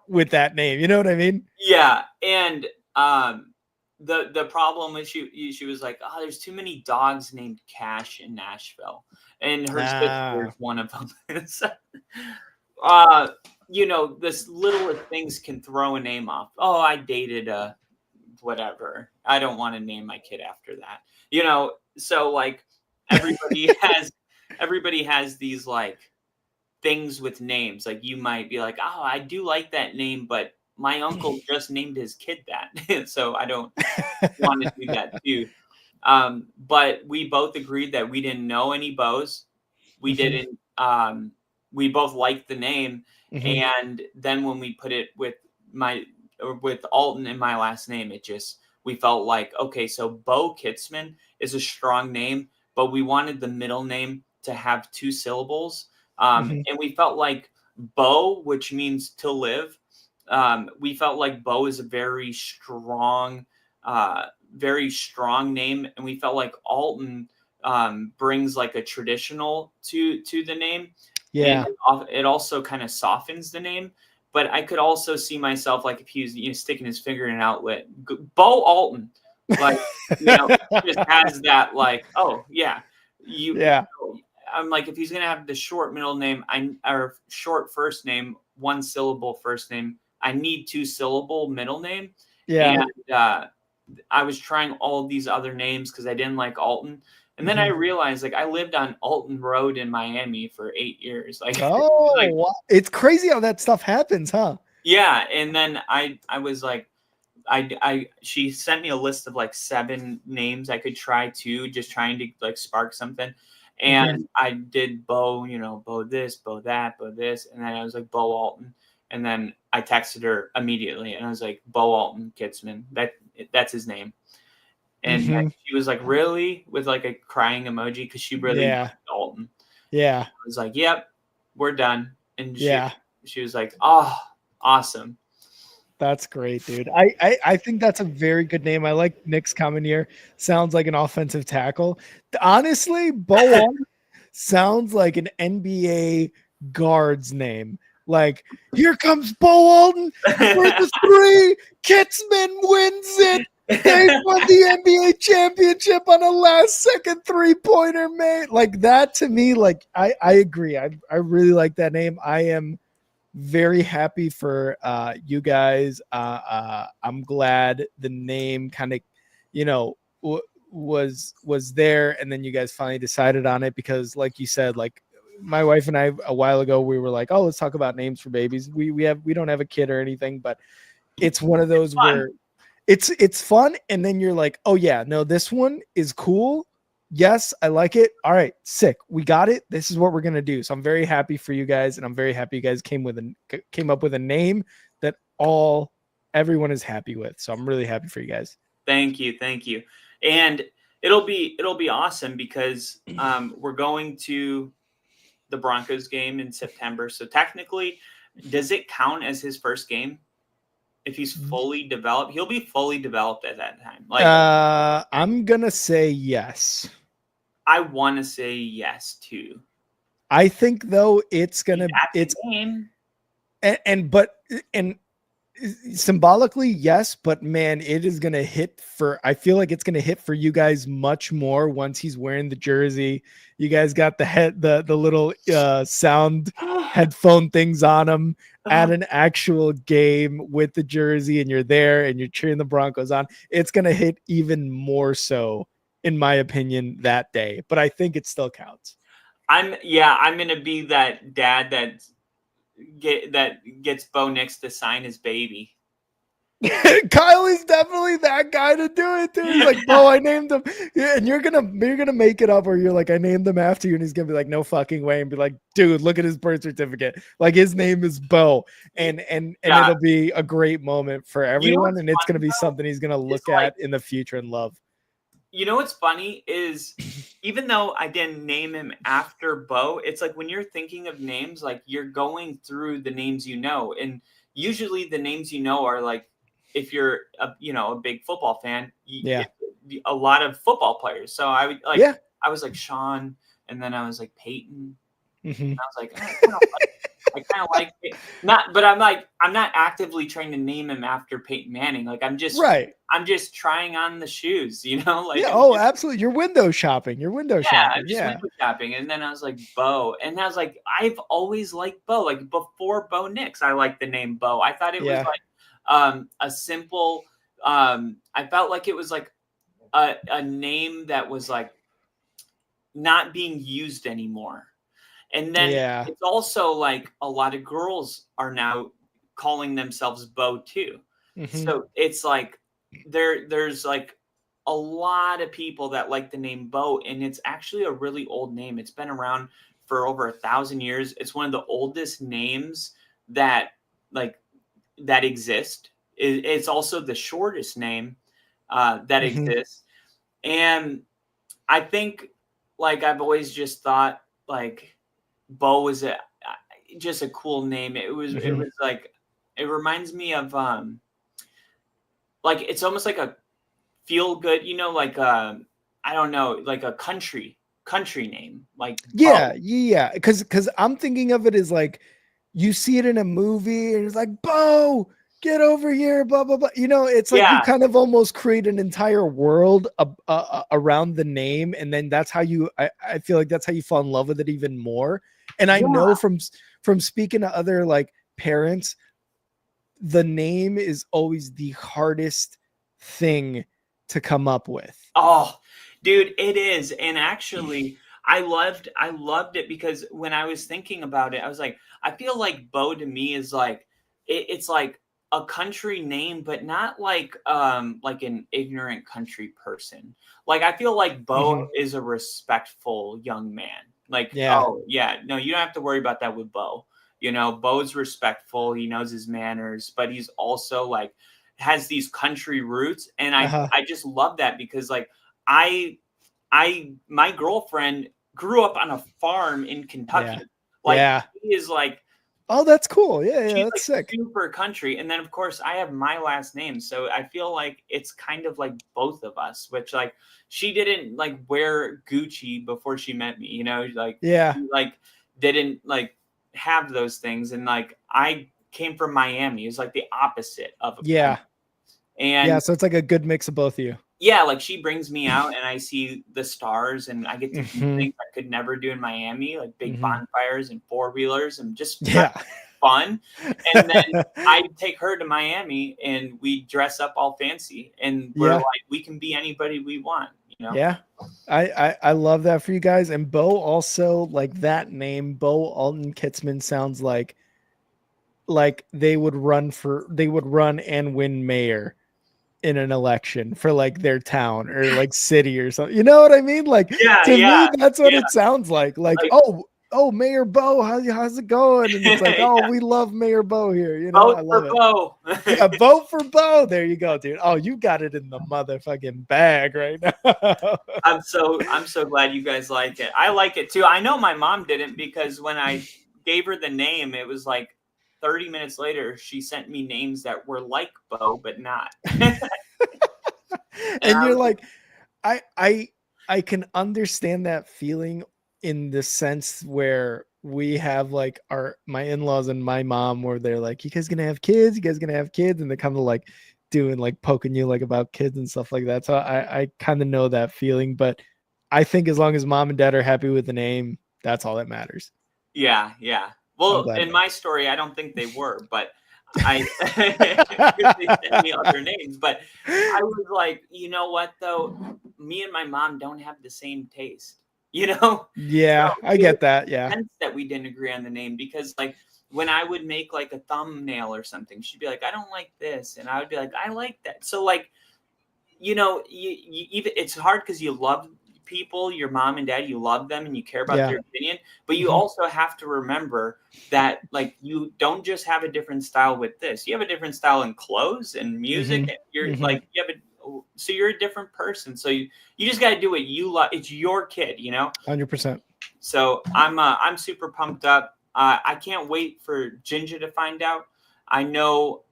with that name. You know what I mean? Yeah, and the problem is she was like, oh, there's too many dogs named Cash in Nashville, and her sister is one of them. So, this littlest things can throw a name off. Oh, I dated a whatever. I don't want to name my kid after that. So like everybody has these like things with names. Like you might be like, oh, I do like that name, but my uncle just named his kid that. So I don't want to do that too. But we both agreed that we didn't know any Bows. We didn't, we both liked the name. And then when we put it with Alton in my last name, we felt like, okay, so Bo Kitzman is a strong name, but we wanted the middle name to have 2 syllables. And we felt like Bo, which means to live. We felt like Bo is a very strong name. And we felt like Alton brings like a traditional to the name. Yeah. And it also kind of softens the name. But I could also see myself like if he was sticking his finger in an outlet, Bo Alton, like just has that like, oh yeah, I'm like, if he's gonna have the short middle name, or short first name, 1 syllable first name, I need 2 syllable middle name. Yeah. And I was trying all of these other names because I didn't like Alton. And then I realized, like, I lived on Alton Road in Miami for 8 years. Like, it's crazy how that stuff happens, huh? Yeah. And then I was like, she sent me a list of like 7 names I could try too, just trying to like spark something. And I did Bo, Bo this, Bo that, Bo this. And then I was like, Bo Alton. And then I texted her immediately and I was like, Bo Alton Kitzman. That's his name. And she was like, really? With like a crying emoji because she really liked Alton. Yeah. I was like, yep, we're done. And she was like, oh, awesome. That's great, dude. I think that's a very good name. I like Nick's comment here. Sounds like an offensive tackle. Honestly, Bo Alton sounds like an NBA guard's name. Like, here comes Bo Alton for the 3. Kitzman wins it. They won the NBA championship on a last-second 3-pointer, mate. Like that to me, like I agree. I really like that name. I am very happy for you guys. I'm glad the name kind of, was there, and then you guys finally decided on it because, like you said, like my wife and I a while ago, we were like, oh, let's talk about names for babies. We don't have a kid or anything, but it's one of those where it's fun, and then you're like, oh yeah, no, this one is cool. Yes, I like it. All right, sick. We got it. This is what we're gonna do. So I'm very happy for you guys, and I'm very happy you guys came up with a name that everyone is happy with. So I'm really happy for you guys. Thank you, and it'll be awesome because we're going to the Broncos game in September. So technically, does it count as his first game? If he's fully developed, he'll be fully developed at that time. Like, I'm gonna say yes. I want to say yes too. I think though it's game. And symbolically yes, but man, it is gonna hit I feel like it's gonna hit for you guys much more once he's wearing the jersey. You guys got the little sound headphone things on him at an actual game with the jersey, and you're there and you're cheering the Broncos on. It's gonna hit even more so, in my opinion, that day. But I think it still counts. I'm gonna be that dad that gets Bo Nix to sign his baby. Kyle is definitely that guy to do it, dude. He's like, Bo, I named him. Yeah, and you're gonna make it up, or you're like, I named him after you, and he's gonna be like, no fucking way, and be like, dude, look at his birth certificate. Like his name is Bo, and it'll be a great moment for everyone, and it's gonna be something he's gonna look at in the future and love. You know what's funny is even though I didn't name him after Bo, it's like when you're thinking of names, like you're going through the names you know, and usually the names you know are like if you're a big football fan, Yeah. a lot of football players. So I would like Yeah. I was like Sean, and then I was like Peyton. Mhm. I was like, I kind of like it. But I'm not actively trying to name him after Peyton Manning. Like I'm just trying on the shoes, like Yeah. Oh, absolutely. You're window shopping. I'm just window shopping. And then I was like, Bo. And I was like, I've always liked Bo. Like before Bo Nix, I liked the name Bo. I thought it was like a simple I felt like it was like a name that was like not being used anymore. And then it's also like a lot of girls are now calling themselves Bo too. Mm-hmm. So it's like there's like a lot of people that like the name Bo, and it's actually a really old name. It's been around for over 1,000 years. It's one of the oldest names that exist. It's also the shortest name that exists. And I think like I've always just thought like Bo was just a cool name. It was like it reminds me of like it's almost like a feel good, like I don't know, like a country name, like yeah, because I'm thinking of it as like you see it in a movie and it's like Bo, get over here, blah blah blah. It's like you kind of almost create an entire world around the name, and then that's how I feel like that's how you fall in love with it even more. And I know from speaking to other like parents, the name is always the hardest thing to come up with. Oh, dude, it is. And actually, I loved it because when I was thinking about it, I was like, I feel like Bo to me is like it's like a country name, but not like an ignorant country person. Like I feel like Bo is a respectful young man. Like, oh yeah, no, you don't have to worry about that with Bo. Bo's respectful. He knows his manners, but he's also like has these country roots. And I just love that because like my girlfriend grew up on a farm in Kentucky. He is like, oh, that's cool. Yeah, she's that's like sick. Super country. And then of course I have my last name. So I feel like it's kind of like both of us, which like she didn't like wear Gucci before she met me, like she, like didn't like have those things. And like I came from Miami. It's like the opposite of a country. And so it's like a good mix of both of you. Yeah, like she brings me out and I see the stars and I get to do things I could never do in Miami, like big bonfires and 4-wheelers and just fun. And then I take her to Miami and we dress up all fancy and we're like, we can be anybody we want, Yeah, I love that for you guys. And Bo also, like that name, Bo Alton Kitzman, sounds like they would run and win mayor in an election for like their town or like city or something. You know what I mean? Like to me, that's what it sounds like. Like, oh, Mayor Bo, how's it going? And it's like, oh, we love Mayor Bo here. Vote I love it. Bo. Vote for Bo. There you go, dude. Oh, you got it in the motherfucking bag right now. I'm so glad you guys like it. I like it too. I know my mom didn't because when I gave her the name, it was like 30 minutes later, she sent me names that were like Bo, but not. And you're like, I can understand that feeling in the sense where we have like my in-laws and my mom where they're like, you guys gonna have kids? And they're kind of like doing like poking you like about kids and stuff like that. So I kind of know that feeling, but I think as long as mom and dad are happy with the name, that's all that matters. Yeah. Well, in my story, I don't think they were, but they sent me other names. But I was like, you know what, though? Me and my mom don't have the same taste, Yeah, so I get that. Yeah. Hence that we didn't agree on the name because, like, when I would make like a thumbnail or something, she'd be like, I don't like this. And I would be like, I like that. So, like, you even it's hard because you love people, your mom and dad, you love them and you care about their opinion, but you also have to remember that like you don't just have a different style with this. You have a different style in clothes and music. And you're like you have So you're a different person. So you just got to do what you love. It's your kid, 100%. So I'm super pumped up. I can't wait for Ginger to find out. I know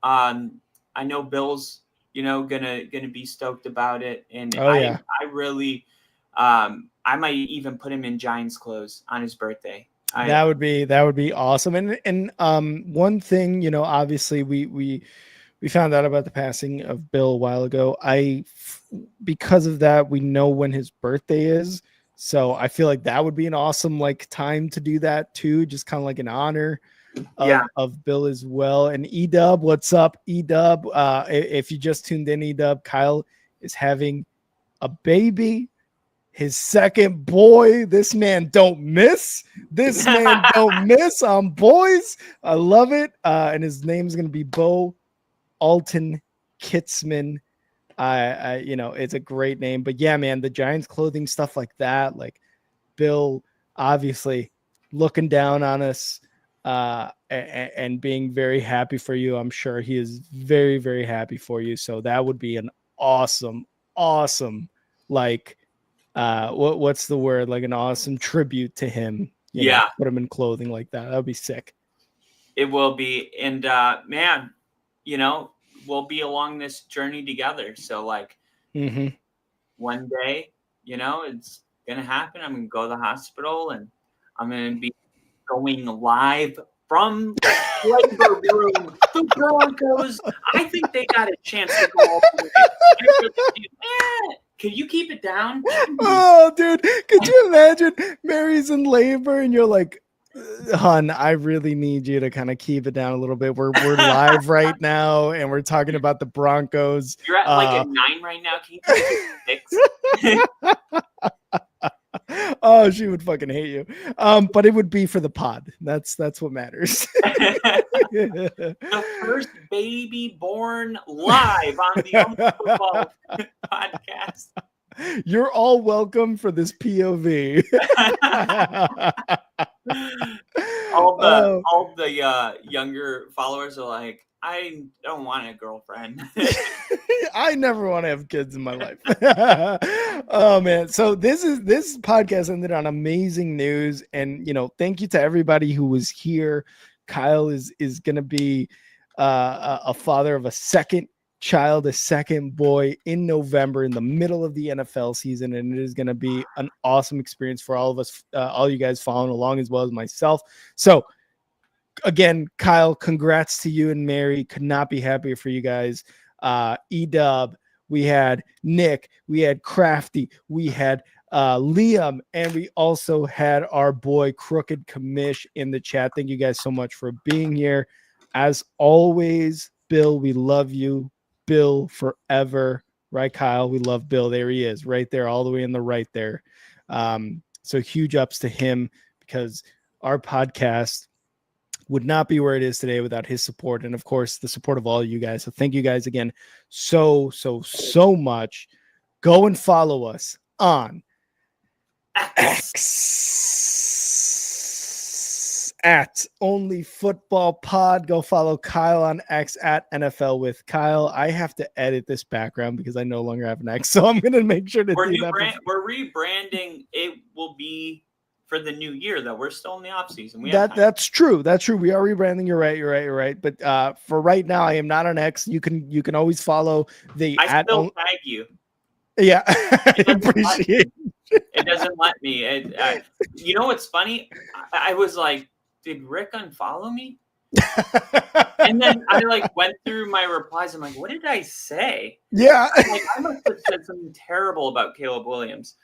Bill's, gonna be stoked about it. And Oh yeah. I really, I might even put him in Giants clothes on his birthday. That would be awesome. And one thing, obviously we found out about the passing of Bill a while ago. Because of that, we know when his birthday is. So I feel like that would be an awesome time to do that too, just kind of like an honor of Bill as well. And Edub, what's up, Edub? If you just tuned in, Edub, Kyle is having a baby. His second boy. This man don't miss. This man don't miss on boys. I love it. And his name's gonna be Bo Alton Kitzman. It's a great name. But yeah, man, the Giants clothing, stuff like that. Like Bill, obviously looking down on us and being very happy for you. I'm sure he is very, very happy for you. So that would be an awesome what's the word, like an awesome tribute to him, put him in clothing like that would be sick. It will be. And man, we'll be along this journey together. So one day, it's gonna happen. I'm gonna go to the hospital and I'm gonna be going live from the labor room. The Broncos, I think they got a chance to go all the way. Can you keep it down? Oh, dude, could you imagine Mary's in labor and you're like, hon, I really need you to kind of keep it down a little bit. We're live right now and we're talking about the Broncos. You're at a 9 right now. Can you take it 6? Oh, she would fucking hate you. But it would be for the pod. That's what matters. The first baby born live on the Only Football podcast. You're all welcome for this POV. all the younger followers are like, I don't want a girlfriend. I never want to have kids in my life. Oh man. So this podcast ended on amazing news. And thank you to everybody who was here. Kyle is gonna be a father of a second child, a second boy in November in the middle of the NFL season. And it is gonna be an awesome experience for all of us, all you guys following along as well as myself. So again, Kyle, congrats to you and Mary. Could not be happier for you guys. Edub, we had Nick, we had Crafty, we had Liam, and we also had our boy Crooked Commish in the chat. Thank you guys so much for being here. As always, Bill, we love you. Bill forever. Right, Kyle? We love Bill. There he is, right there, all the way in the right there. So huge ups to him, because our podcast would not be where it is today without his support, and of course the support of all you guys. So thank you guys again so much. Go and follow us on X at Only Football Pod. Go follow Kyle on X at NFL with Kyle. I have to edit this background because I no longer have an X, so I'm gonna make sure to do that. We're rebranding. It will be for the new year, though. We're still in the off season. That's true. We are rebranding. You're right. But for right now, I am not on X. You can always follow the. I still tag you. Yeah, I appreciate it. It doesn't let me. You know what's funny? I was like, did Rick unfollow me? And then I went through my replies. I'm like, what did I say? Yeah. I must have said something terrible about Caleb Williams.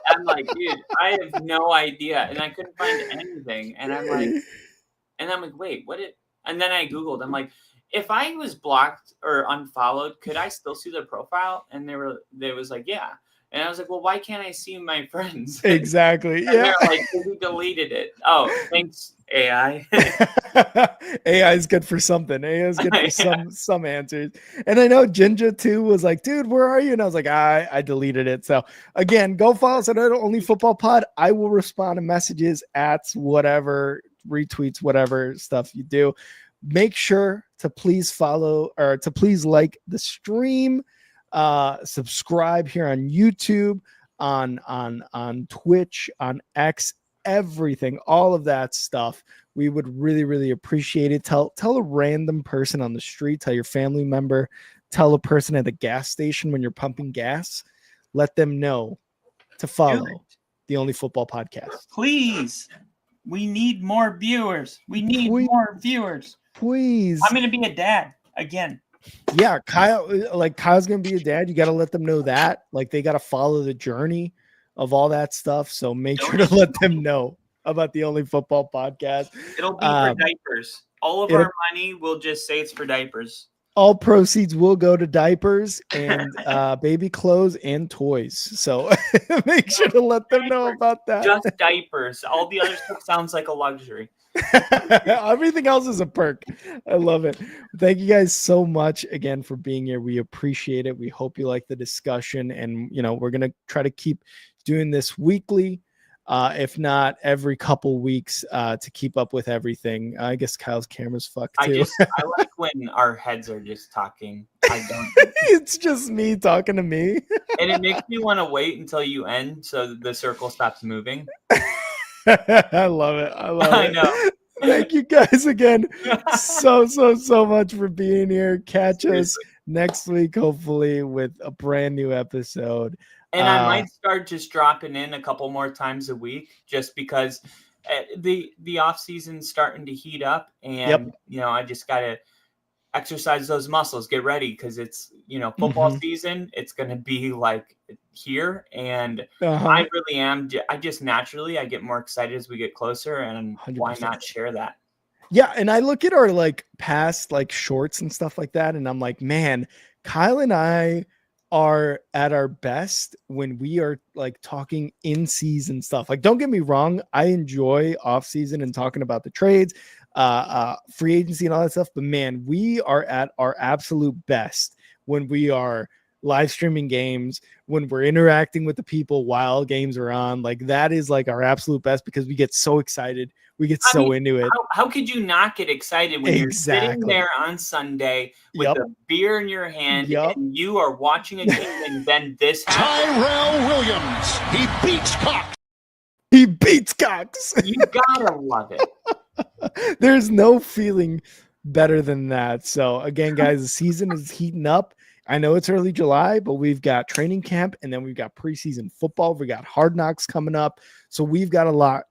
I'm like, dude, I have no idea. And I couldn't find anything. And I'm like, wait, what did? And then I Googled. I'm like, if I was blocked or unfollowed, could I still see their profile? And they was like, yeah. And I was like, well, why can't I see my friends? Exactly. And they're like, who deleted it? Oh, thanks, AI. AI is good for something. AI is good for some answers. And I know Ginger too was like, dude, where are you? And I was like, I deleted it. So again, go follow us at Only Football Pod. I will respond to messages, ats, whatever, retweets, whatever stuff you do. Make sure to please follow or to please like the stream. Subscribe here on YouTube, on Twitch, on X, everything, all of that stuff. We would really, really appreciate it. Tell a random person on the street, tell your family member, tell a person at the gas station when you're pumping gas. Let them know to follow the Only Football Podcast. Please. We need more viewers. More viewers. Please. I'm going to be a dad again. Yeah, Kyle's going to be a dad. You got to let them know that. Like, they got to follow the journey of all that stuff. So make sure to let them know about the Only Football Podcast. It'll be for diapers. All of our money, we'll just say it's for diapers. All proceeds will go to diapers and baby clothes and toys. So make sure to let them know about that. Just diapers. All the other stuff sounds like a luxury. Everything else is a perk. I love it. Thank you guys so much again for being here. We appreciate it. We hope you like the discussion. And, we're going to try to keep doing this weekly. If not every couple weeks, to keep up with everything. I guess Kyle's camera's fucked too. I like when our heads are just talking. I don't. It's just me talking to me. And it makes me want to wait until you end so the circle stops moving. I love it. I know. Thank you guys again so much for being here. Catch us next week, hopefully, with a brand new episode. And I might start just dropping in a couple more times a week, just because the off season's starting to heat up, and I just gotta exercise those muscles, get ready, because it's football season. It's gonna be like here, and I really am. I just naturally I get more excited as we get closer, and 100%. Why not share that? Yeah, and I look at our past shorts and stuff like that, and I'm like, man, Kyle and I are at our best when we are talking in season stuff. Don't get me wrong, I enjoy off season and talking about the trades, free agency and all that stuff, but man, we are at our absolute best when we are live streaming games, when we're interacting with the people while games are on. That is our absolute best, because we get so excited, we get into it. How could you not get excited when you're sitting there on Sunday with a beer in your hand and you are watching a game, and then this happens? Tyrell Williams, he beats Cox. He beats Cox. You gotta love it. There's no feeling better than that. So again, guys, the season is heating up. I know it's early July, but we've got training camp, and then we've got preseason football. We got Hard Knocks coming up. So we've got a lot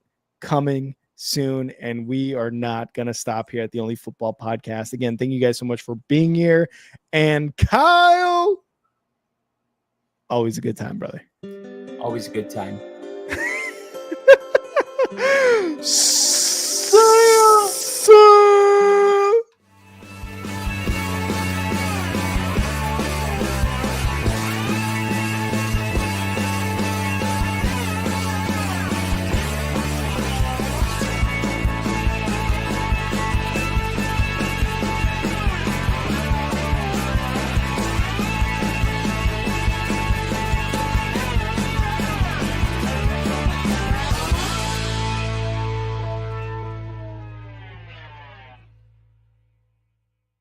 coming soon, and we are not going to stop here at the Only Football Podcast. Again, thank you guys so much for being here. And Kyle, always a good time, brother. Always a good time.